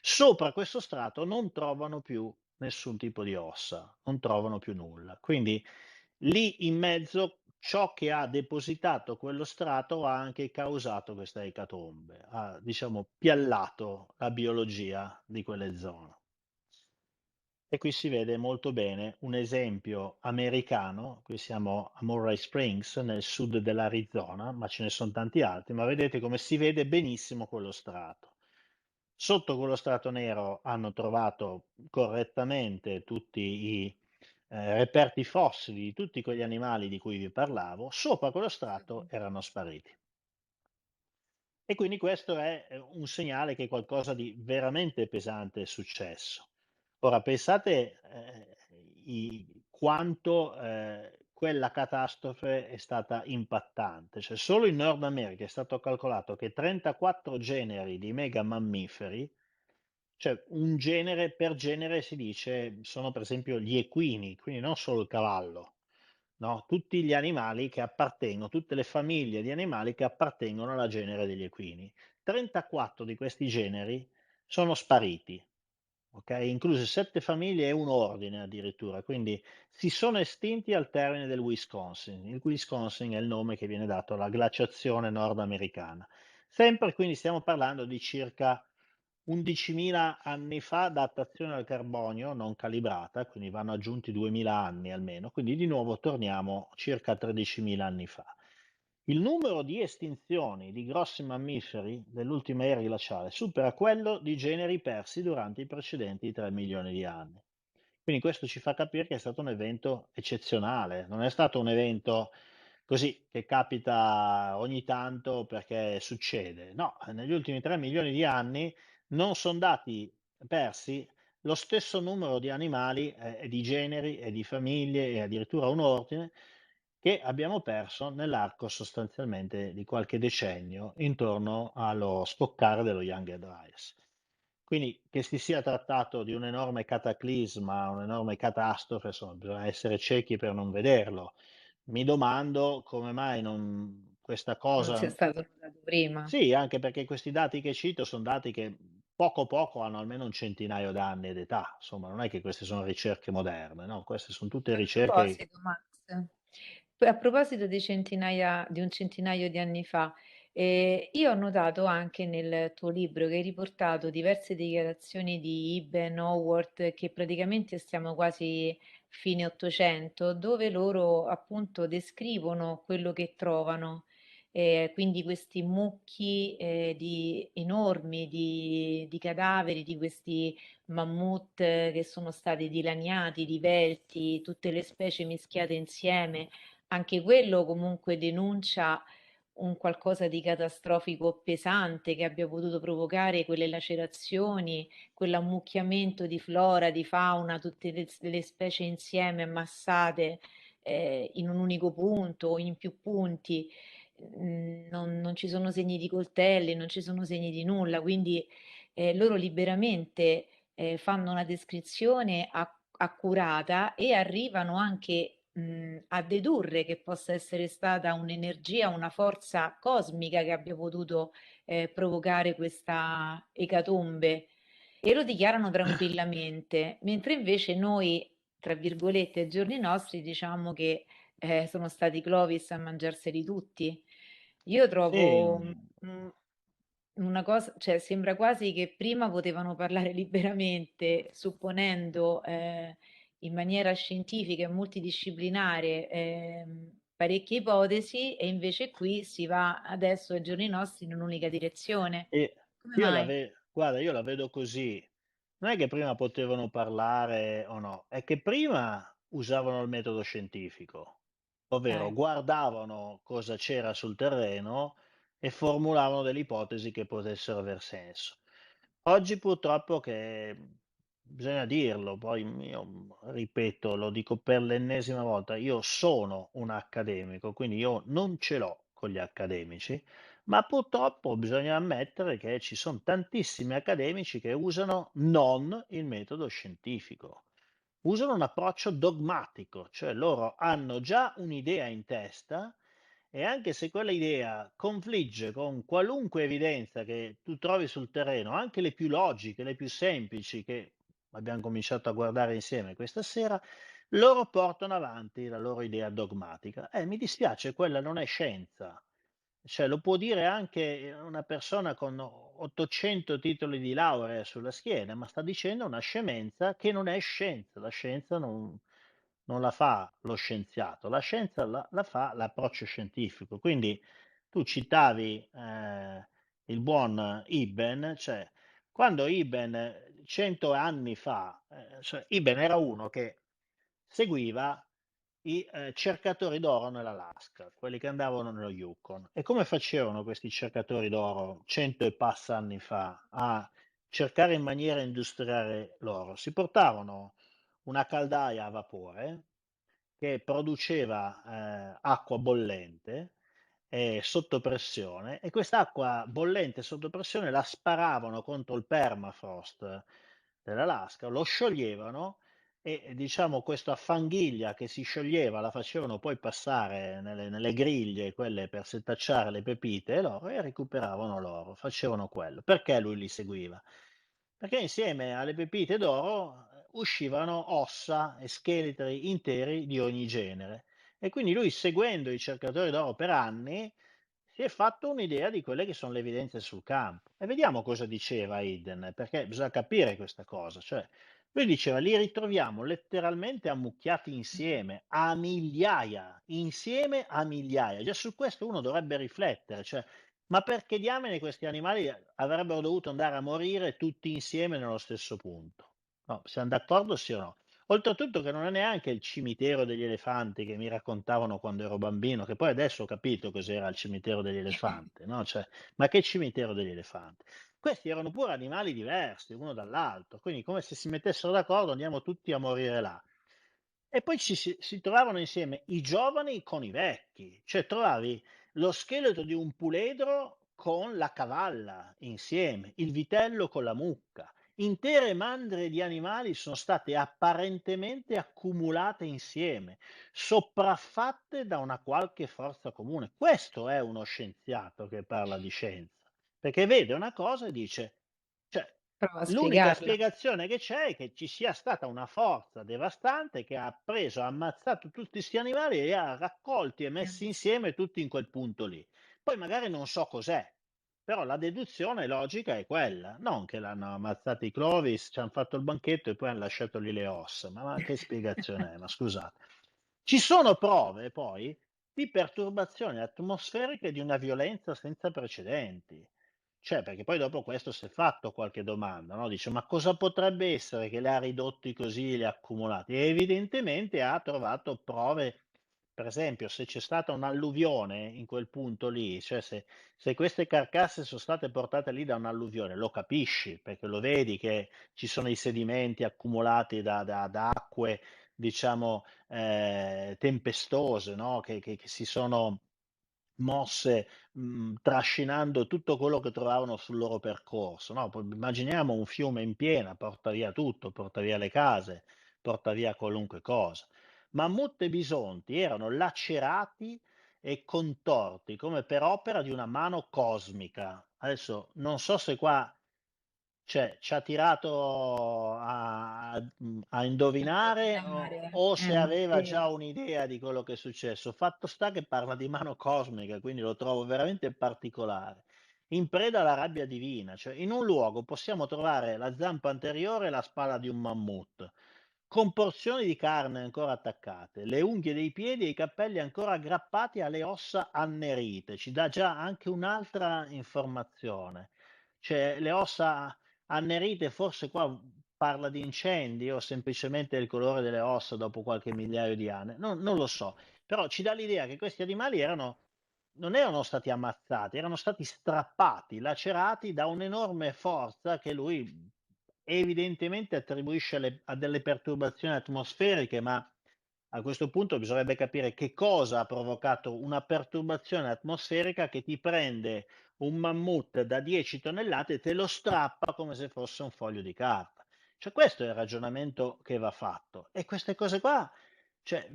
Sopra questo strato non trovano più nessun tipo di ossa, non trovano più nulla. Quindi lì in mezzo ciò che ha depositato quello strato ha anche causato questa ecatombe, ha diciamo piallato la biologia di quelle zone. E qui si vede molto bene un esempio americano, qui siamo a Murray Springs nel sud dell'Arizona, ma ce ne sono tanti altri, ma vedete come si vede benissimo quello strato. Sotto quello strato nero hanno trovato correttamente tutti i reperti fossili di tutti quegli animali di cui vi parlavo, sopra quello strato erano spariti. E quindi questo è un segnale che qualcosa di veramente pesante è successo. Ora pensate, i quanto, quella catastrofe è stata impattante. Cioè solo in Nord America è stato calcolato che 34 generi di mega mammiferi, cioè un genere per genere si dice sono per esempio gli equini, quindi non solo il cavallo, no, tutti gli animali che appartengono tutte le famiglie di animali che appartengono alla genere degli equini. 34 di questi generi sono spariti, okay, incluse 7 famiglie e un ordine addirittura, quindi si sono estinti al termine del Wisconsin. Il Wisconsin è il nome che viene dato alla glaciazione nordamericana. Sempre quindi stiamo parlando di circa 11.000 anni fa datazione al carbonio non calibrata, quindi vanno aggiunti 2000 anni almeno, quindi di nuovo torniamo circa 13.000 anni fa. Il numero di estinzioni di grossi mammiferi dell'ultima era glaciale supera quello di generi persi durante i precedenti 3 milioni di anni. Quindi questo ci fa capire che è stato un evento eccezionale, non è stato un evento così che capita ogni tanto perché succede. No, negli ultimi 3 milioni di anni non son dati persi lo stesso numero di animali e di generi e di famiglie e addirittura un ordine che abbiamo perso nell'arco sostanzialmente di qualche decennio intorno allo scoccare dello Younger Dryas. Quindi che si sia trattato di un enorme cataclisma, un'enorme catastrofe, insomma, bisogna essere ciechi per non vederlo. Mi domando come mai non questa Non sia cosa stato notato prima. sì, anche perché questi dati che cito son dati che poco hanno almeno un centinaio d'anni d'età, insomma non è che queste sono ricerche moderne, no, queste son tutte A ricerche proposito Max, a proposito di un centinaio di anni fa, io ho notato anche nel tuo libro che hai riportato diverse dichiarazioni di Ibn Howard, che praticamente stiamo quasi fine '800, dove loro appunto descrivono quello che trovano. quindi questi mucchi, enormi di cadaveri, di questi mammut che sono stati dilaniati, divelti, tutte le specie mischiate insieme. Anche quello comunque denuncia un qualcosa di catastrofico pesante che abbia potuto provocare quelle lacerazioni, quell'ammucchiamento di flora, di fauna, tutte le specie insieme ammassate in un unico punto o in più punti. Non ci sono segni di coltelli, non ci sono segni di nulla, quindi loro liberamente fanno una descrizione accurata e arrivano anche a dedurre che possa essere stata un'energia, una forza cosmica che abbia potuto provocare questa ecatombe e lo dichiarano tranquillamente, mentre invece noi, tra virgolette, ai giorni nostri diciamo che sono stati i Clovis a mangiarseli tutti. Io Sì, trovo una cosa, cioè sembra quasi che prima potevano parlare liberamente, supponendo in maniera scientifica e multidisciplinare parecchie ipotesi, e invece qui si va adesso ai giorni nostri in un'unica direzione. e Come io la mai? ve guarda, io la vedo così. Non è che prima potevano parlare o no, è che prima usavano il metodo scientifico, ovvero Eh, guardavano cosa c'era sul terreno e formulavano delle ipotesi che potessero aver senso. Oggi purtroppo che bisogna dirlo, poi io ripeto, lo dico per l'ennesima volta, io sono un accademico, quindi io non ce l'ho con gli accademici, ma purtroppo bisogna ammettere che ci son tantissimi accademici che usano non il metodo scientifico. Usano un approccio dogmatico, cioè loro hanno già un'idea in testa e anche se quella idea confligge con qualunque evidenza che tu trovi sul terreno, anche le più logiche, le più semplici che abbiamo cominciato a guardare insieme questa sera, loro portano avanti la loro idea dogmatica. Mi dispiace, quella non è scienza. Cioè, lo può dire anche una persona con 800 titoli di laurea sulla schiena, ma sta dicendo una scemenza che non è scienza. La scienza non la fa lo scienziato, la scienza la fa l'approccio scientifico. Quindi tu citavi il buon Ibben, cioè quando Ibben 100 anni fa, cioè Ibben era uno che seguiva i cercatori d'oro nell'Alaska, quelli che andavano nello Yukon. E come facevano questi cercatori d'oro 100 e passa anni fa a cercare in maniera industriale l'oro? Si portavano una caldaia a vapore che produceva acqua bollente sotto pressione e quest'acqua bollente sotto pressione la sparavano contro il permafrost dell'Alaska, lo scioglievano e diciamo questa fanghiglia che si scioglieva la facevano poi passare nelle griglie, quelle per setacciare le pepite e l'oro e recuperavano l'oro, facevano quello. Perché lui li seguiva? Perché insieme alle pepite d'oro uscivano ossa e scheletri interi di ogni genere. E quindi lui, seguendo i cercatori d'oro per anni, si è fatto un'idea di quelle che sono le evidenze sul campo. E vediamo cosa diceva Eden, perché bisogna capire questa cosa. Cioè, lui diceva, li ritroviamo letteralmente ammucchiati insieme, a migliaia, insieme a migliaia. Già su questo uno dovrebbe riflettere, cioè, ma perché diamine questi animali avrebbero dovuto andare a morire tutti insieme nello stesso punto? No, siamo d'accordo sì o no? Oltretutto che non è neanche il cimitero degli elefanti che mi raccontavano quando ero bambino, che poi adesso ho capito cos'era il cimitero degli elefanti, no? Cioè, ma che cimitero degli elefanti? Questi erano pure animali diversi uno dall'altro, quindi come se si mettessero d'accordo andiamo tutti a morire là. E poi si trovavano insieme i giovani con i vecchi, cioè trovavi lo scheletro di un puledro con la cavalla insieme, il vitello con la mucca. Intere mandrie di animali sono state apparentemente accumulate insieme, sopraffatte da una qualche forza comune. Questo è uno scienziato che parla di scienza, perché vede una cosa e dice, cioè, prova a l'unica spiegarla. spiegazione che c'è è che ci sia stata una forza devastante che ha preso, ha ammazzato tutti questi animali e li ha raccolti e messi insieme tutti in quel punto lì. Poi magari non so cos'è, però la deduzione logica è quella, non che l'hanno ammazzato i Clovis, ci hanno fatto il banchetto e poi hanno lasciato lì le ossa. Ma che spiegazione è? Ma scusate. Ci sono prove poi. di perturbazioni atmosferiche di una violenza senza precedenti. Cioè, perché poi dopo questo si è fatto qualche domanda, no? Dice, ma cosa potrebbe essere che li ha ridotti così, li ha accumulati? E evidentemente ha trovato prove, per esempio, se c'è stata un'alluvione in quel punto lì, cioè se queste carcasse sono state portate lì da un'alluvione, lo capisci, perché lo vedi che ci sono i sedimenti accumulati da acque, diciamo, tempestose, no, che si sono mosse, trascinando tutto quello che trovavano sul loro percorso, no, poi immaginiamo un fiume in piena, porta via tutto, porta via le case, porta via qualunque cosa. Mammut e bisonti erano lacerati e contorti come per opera di una mano cosmica. Adesso non so se qua cioè, ci ha tirato a indovinare Indovinare. o se aveva Sì. già un'idea di quello che è successo. Fatto sta che parla di mano cosmica, quindi lo trovo veramente particolare. In preda alla rabbia divina, cioè in un luogo possiamo trovare la zampa anteriore e la spalla di un mammut, con porzioni di carne ancora attaccate, le unghie dei piedi e i capelli ancora aggrappati alle ossa annerite. Ci dà già anche un'altra informazione. Cioè, le ossa annerite, forse qua parla di incendi o semplicemente del colore delle ossa dopo qualche migliaio di anni, non lo so, però ci dà l'idea che questi animali non erano stati ammazzati, erano stati strappati, lacerati da un'enorme forza che lui evidentemente attribuisce a delle perturbazioni atmosferiche, ma a questo punto bisognerebbe capire che cosa ha provocato una perturbazione atmosferica che ti prende un mammut da 10 tonnellate e te lo strappa come se fosse un foglio di carta. Cioè questo è il ragionamento che va fatto e queste cose qua, cioè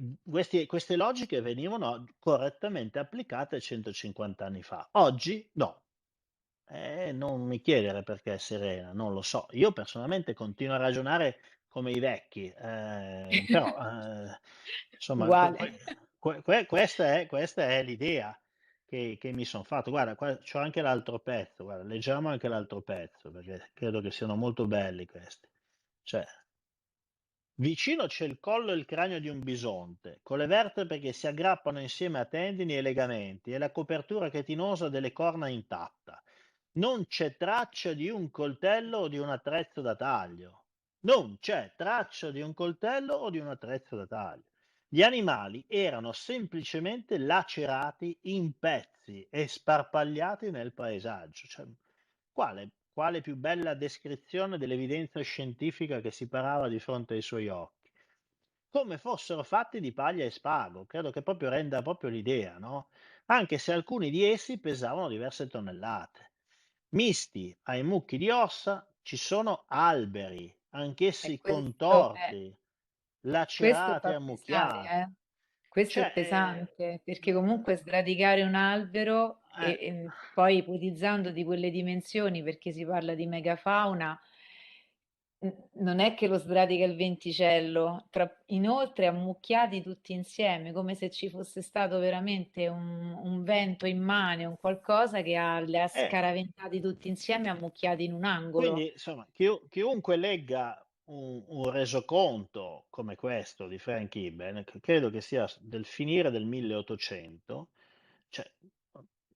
queste logiche venivano correttamente applicate 150 anni fa. Oggi no. Non mi chiedere perché è serena, non lo so. Io personalmente continuo a ragionare come i vecchi, però insomma Uguale. questa è l'idea che mi son fatto. Guarda, qua c'ho anche l'altro pezzo, guarda, leggiamo anche l'altro pezzo, perché credo che siano molto belli questi. Cioè, vicino c'è il collo e il cranio di un bisonte, con le vertebre che si aggrappano insieme a tendini e legamenti e la copertura chetinosa delle corna intatta. Non c'è traccia di un coltello o di un attrezzo da taglio. Non c'è traccia di un coltello o di un attrezzo da taglio. Gli animali erano semplicemente lacerati in pezzi e sparpagliati nel paesaggio. Cioè, quale più bella descrizione dell'evidenza scientifica che si parava di fronte ai suoi occhi? Come fossero fatti di paglia e spago, credo che proprio renda proprio l'idea, no? Anche se alcuni di essi pesavano diverse tonnellate. Misti ai mucchi di ossa ci sono alberi, E anch'essi questo contorti, fa lacerati e pesare, ammucchiati. Questo è Cioè, pesante, perché comunque sradicare un albero eh, e poi ipotizzando di quelle dimensioni, perché si parla di megafauna, non è che lo sradica il venticello, inoltre ammucchiati tutti insieme, come se ci fosse stato veramente un vento immane, un qualcosa che li ha eh, scaraventati tutti insieme, ammucchiati in un angolo. Quindi, insomma, chiunque legga un resoconto come questo di Frank Ibben, che credo che sia del finire del 1800, cioè,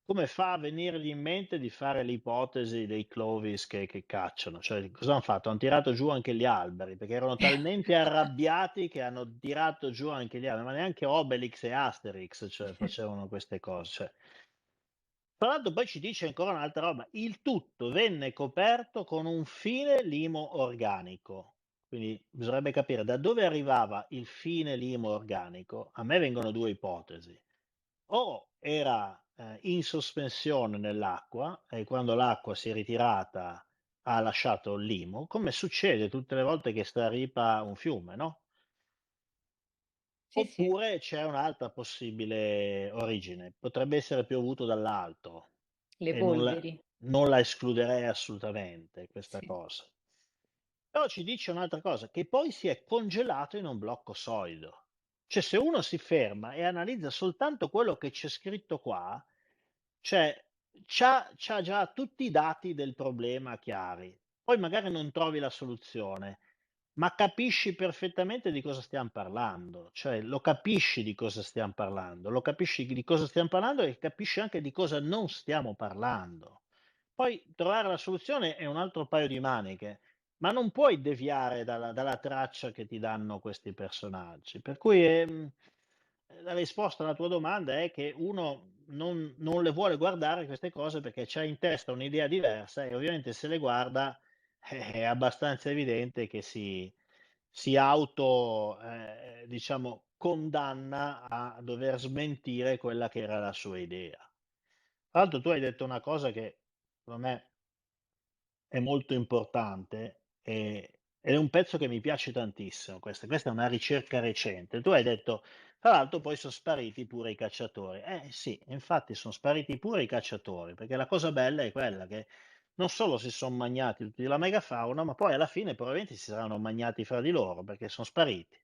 come fa a venirgli in mente di fare l'ipotesi dei Clovis che cacciano? Cioè, cosa hanno fatto? Hanno tirato giù anche gli alberi, perché erano talmente arrabbiati che hanno tirato giù anche gli alberi, ma neanche Obelix e Asterix, cioè, facevano queste cose. Cioè, tra l'altro poi ci dice ancora un'altra roba, il tutto venne coperto con un fine limo organico. Quindi bisognerebbe capire da dove arrivava il fine limo organico. A me vengono due ipotesi. O era in sospensione nell'acqua e quando l'acqua si è ritirata ha lasciato il limo, come succede tutte le volte che straripa un fiume, no? Sì, sì, Oppure c'è un'altra possibile origine, potrebbe essere piovuto dall'alto le e polveri. non la escluderei assolutamente questa Sì. cosa. Però ci dice un'altra cosa, che poi si è congelato in un blocco solido. Cioè se uno si ferma e analizza soltanto quello che c'è scritto qua, cioè c'ha già tutti i dati del problema chiari. Poi magari non trovi la soluzione, ma capisci perfettamente di cosa stiam parlando, cioè lo capisci di cosa stiam parlando, lo capisci di cosa stiam parlando e capisci anche di cosa non stiamo parlando. Poi trovare la soluzione è un altro paio di maniche, ma non puoi deviare dalla traccia che ti danno questi personaggi. Per cui, la risposta alla tua domanda è che uno non le vuole guardare queste cose perché c'ha in testa un'idea diversa e ovviamente se le guarda, è abbastanza evidente che si auto, diciamo condanna a dover smentire quella che era la sua idea. Tra l'altro tu hai detto una cosa che secondo me è molto importante, ed è un pezzo che mi piace tantissimo questa è una ricerca recente. Tu hai detto: "Tra l'altro poi son spariti pure i cacciatori". Eh sì, infatti son spariti pure i cacciatori, perché la cosa bella è quella che non solo si son magnati tutti la megafauna, ma poi alla fine probabilmente si saranno magnati fra di loro, perché son spariti.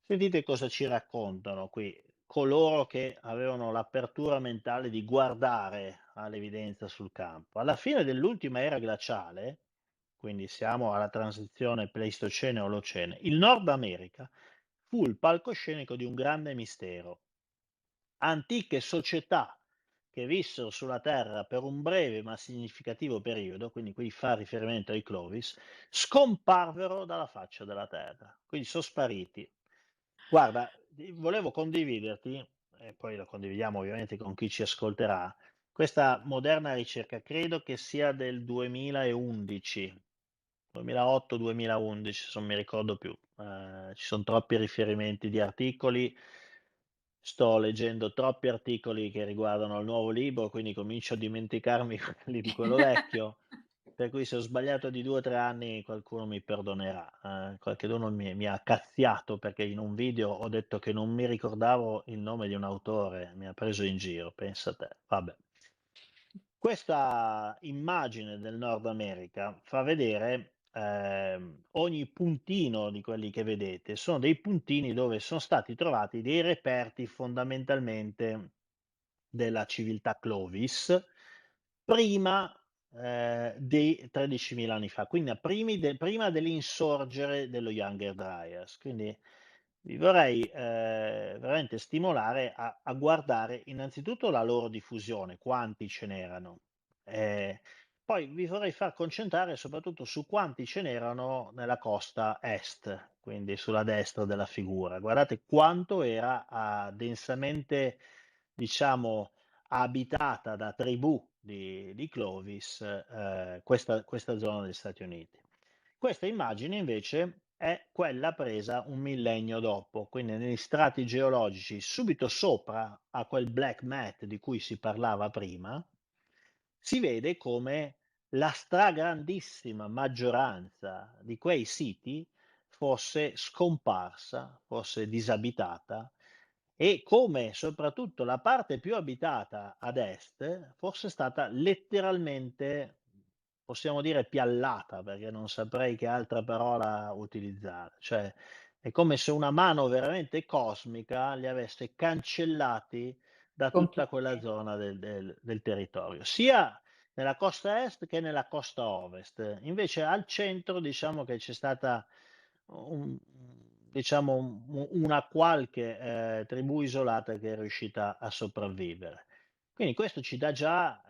Sentite cosa ci raccontano qui coloro che avevano l'apertura mentale di guardare all'evidenza sul campo. Alla fine dell'ultima era glaciale, quindi siamo alla transizione Pleistocene-Olocene, il Nord America fu il palcoscenico di un grande mistero. Antiche società che vissero sulla Terra per un breve ma significativo periodo, quindi qui fa riferimento ai Clovis, scomparvero dalla faccia della Terra, quindi sono spariti. Guarda, volevo condividerti, e poi lo condividiamo ovviamente con chi ci ascolterà, questa moderna ricerca, credo che sia del 2011, 2008-2011, se non mi ricordo più. Ci sono troppi riferimenti di articoli. Sto leggendo troppi articoli che riguardano il nuovo libro, quindi comincio a dimenticarmi quelli di quello vecchio, per cui se ho sbagliato di 2 o 3 anni qualcuno mi perdonerà. Qualcheduno mi ha cazziato perché in un video ho detto che non mi ricordavo il nome di un autore, mi ha preso in giro, pensa te. Vabbè. Questa immagine del Nord America fa vedere, ogni puntino di quelli che vedete sono dei puntini dove son stati trovati dei reperti fondamentalmente della civiltà Clovis prima, dei 13.000 anni fa, quindi a prima dell'insorgere dello Younger Dryas. Quindi vi vorrei, veramente stimolare a guardare innanzitutto la loro diffusione, quanti ce n'erano. Poi vi vorrei far concentrare soprattutto su quanti ce n'erano nella costa est, quindi sulla destra della figura. Guardate quanto era, densamente, diciamo, abitata da tribù di Clovis, questa zona degli Stati Uniti. Questa immagine invece è quella presa un millennio dopo, quindi negli strati geologici subito sopra a quel black mat di cui si parlava prima, si vede come la stragrandissima maggioranza di quei siti fosse scomparsa, fosse disabitata e come soprattutto la parte più abitata ad est fosse stata letteralmente, possiamo dire, piallata, perché non saprei che altra parola utilizzare. Cioè, è come se una mano veramente cosmica li avesse cancellati da tutta quella Completamente. zona del territorio, sia nella costa est che nella costa ovest. Invece al centro diciamo che c'è stata un diciamo una qualche, tribù isolata che è riuscita a sopravvivere. Quindi questo ci dà già,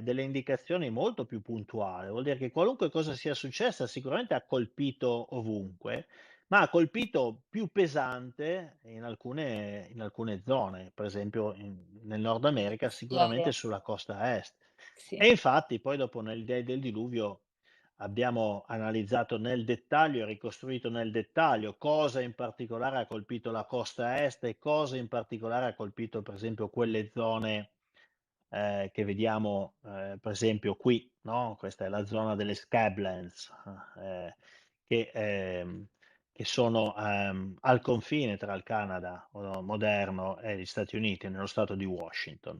delle indicazioni molto più puntuali. Vuol dire che qualunque cosa sia successa sicuramente ha colpito ovunque, ma ha colpito più pesante in alcune zone, per esempio nel Nord America, sicuramente Nigeria. sulla costa est. Sì, E infatti poi dopo nelle idee del diluvio abbiamo analizzato nel dettaglio e ricostruito nel dettaglio cosa in particolare ha colpito la costa est e cosa in particolare ha colpito per esempio quelle zone che vediamo, per esempio qui, no, questa è la zona delle Scablands, che, che sono, al confine tra il Canada moderno e gli Stati Uniti, nello stato di Washington.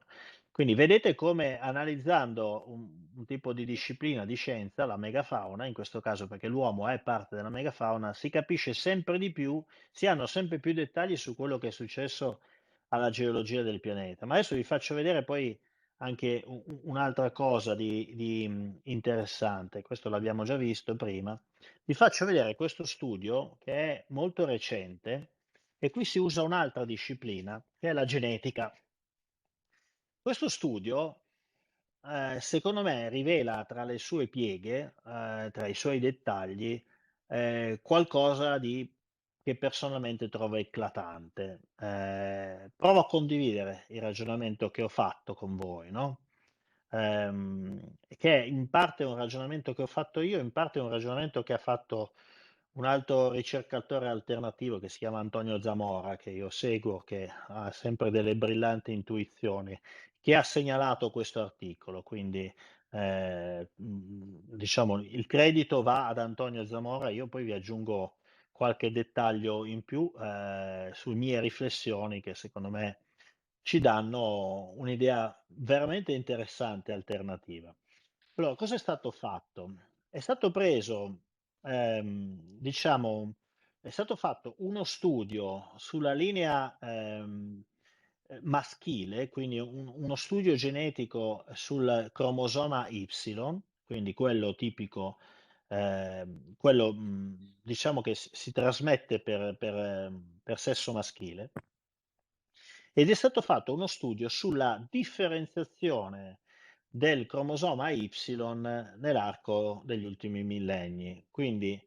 Quindi vedete come analizzando un tipo di disciplina di scienza, la megafauna, in questo caso perché l'uomo è parte della megafauna, si capisce sempre di più, si hanno sempre più dettagli su quello che è successo alla geologia del pianeta. Ma adesso vi faccio vedere poi anche un'altra cosa interessante, questo l'abbiamo già visto prima. Vi faccio vedere questo studio che è molto recente e qui si usa un'altra disciplina che è la genetica. Questo studio, secondo me, rivela tra le sue pieghe, tra i suoi dettagli, qualcosa che personalmente trovo eclatante. Provo a condividere il ragionamento che ho fatto con voi, no? Che in parte è un ragionamento che ho fatto io, in parte è un ragionamento che ha fatto un altro ricercatore alternativo che si chiama Antonio Zamora, che io seguo, che ha sempre delle brillanti intuizioni, che ha segnalato questo articolo. Quindi, diciamo, il credito va ad Antonio Zamora, io poi vi aggiungo qualche dettaglio in più, su mie riflessioni che secondo me ci danno un'idea veramente interessante e alternativa. Allora, cosa è stato fatto? È stato preso, diciamo, è stato fatto uno studio sulla linea maschile, quindi uno studio genetico sul cromosoma Y, quindi quello tipico, quello diciamo che si trasmette per sesso maschile. Ed è stato fatto uno studio sulla differenziazione del cromosoma Y nell'arco degli ultimi millenni. Quindi,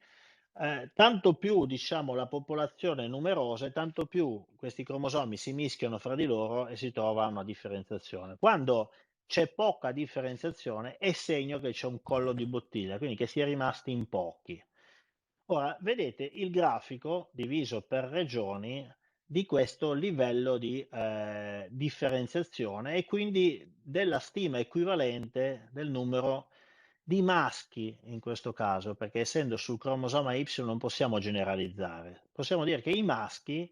tanto più diciamo la popolazione è numerosa e tanto più questi cromosomi si mischiano fra di loro e si trova una differenziazione. Quando c'è poca differenziazione è segno che c'è un collo di bottiglia, quindi che si è rimasti in pochi. Ora, vedete il grafico diviso per regioni di questo livello di differenziazione e quindi della stima equivalente del numero di maschi in questo caso, perché essendo sul cromosoma Y non possiamo generalizzare. Possiamo dire che i maschi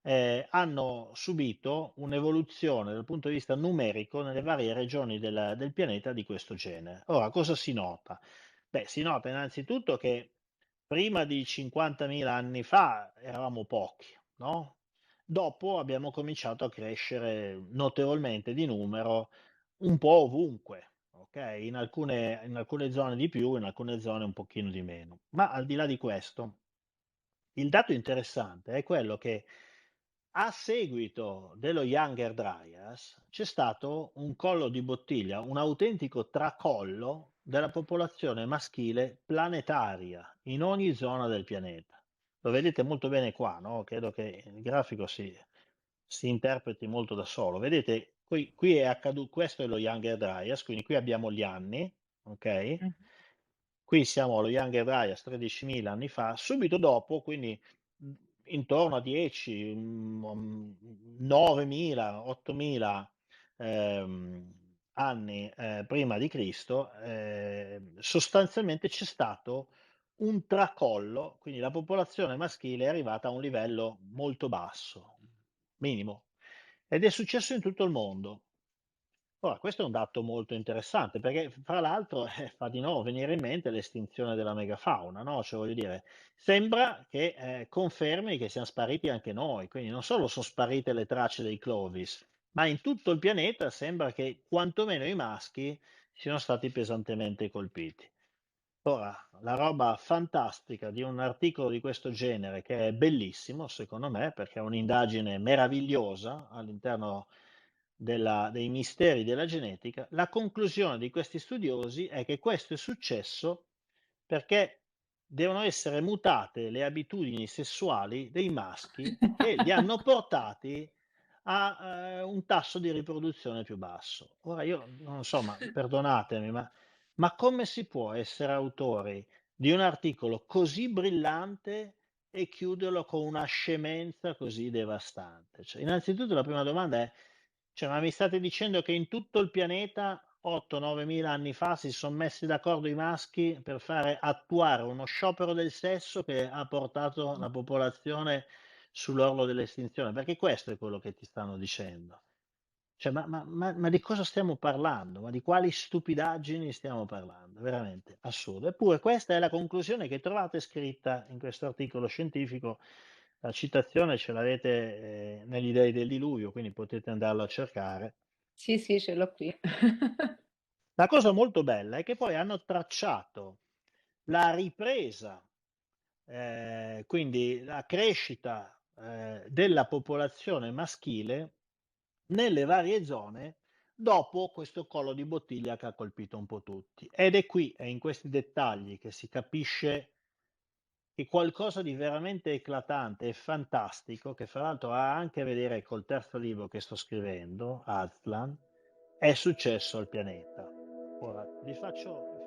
hanno subito un'evoluzione dal punto di vista numerico nelle varie regioni del pianeta di questo genere. Ora, cosa si nota? Beh, si nota innanzitutto che prima di 50.000 anni fa eravamo pochi, no? Dopo abbiamo cominciato a crescere notevolmente di numero un po' ovunque, ok? In alcune zone di più, in alcune zone un pochino di meno. Ma al di là di questo, il dato interessante è quello che a seguito dello Younger Dryas c'è stato un collo di bottiglia, un autentico tracollo della popolazione maschile planetaria in ogni zona del pianeta. Lo vedete molto bene qua, no? Credo che il grafico si interpreti molto da solo. Vedete, qui è accaduto, questo è lo Younger Dryas, quindi qui abbiamo gli anni, ok? Mh-mh. Qui siamo allo Younger Dryas 13.000 anni fa, subito dopo, quindi mh, intorno a 10, 9.000, 8.000 anni prima di Cristo, sostanzialmente c'è stato un tracollo, quindi la popolazione maschile è arrivata a un livello molto basso, minimo, ed è successo in tutto il mondo. Ora, questo è un dato molto interessante perché fra l'altro fa di nuovo venire in mente l'estinzione della megafauna, no? Cioè, voglio dire, sembra che confermi che siamo spariti anche noi, quindi non solo sono sparite le tracce dei Clovis, ma in tutto il pianeta sembra che quantomeno i maschi siano stati pesantemente colpiti. Ora, la roba fantastica di un articolo di questo genere, che è bellissimo secondo me, perché è un'indagine meravigliosa all'interno dei misteri della genetica, la conclusione di questi studiosi è che questo è successo perché devono essere mutate le abitudini sessuali dei maschi che li hanno portati a un tasso di riproduzione più basso. Ora io non so, ma perdonatemi, ma come si può essere autori di un articolo così brillante e chiuderlo con una scemenza così devastante? Cioè, innanzitutto la prima domanda è, cioè, ma mi state dicendo che in tutto il pianeta 8-9 mila anni fa si sono messi d'accordo i maschi per fare attuare uno sciopero del sesso che ha portato la popolazione sull'orlo dell'estinzione? Perché questo è quello che ti stanno dicendo. Cioè, ma di cosa stiamo parlando? Ma di quali stupidaggini stiamo parlando? Veramente assurdo. Eppure questa è la conclusione che trovate scritta in questo articolo scientifico. La citazione ce l'avete negli Dei del Diluvio, quindi potete andarlo a cercare. Sì, sì, ce l'ho qui. La cosa molto bella è che poi hanno tracciato la ripresa, quindi la crescita, della popolazione maschile nelle varie zone dopo questo collo di bottiglia che ha colpito un po' tutti. Ed è qui, è in questi dettagli che si capisce che qualcosa di veramente eclatante e fantastico, che fra l'altro ha anche a vedere col terzo libro che sto scrivendo, Aztlan, è successo al pianeta. Ora, vi faccio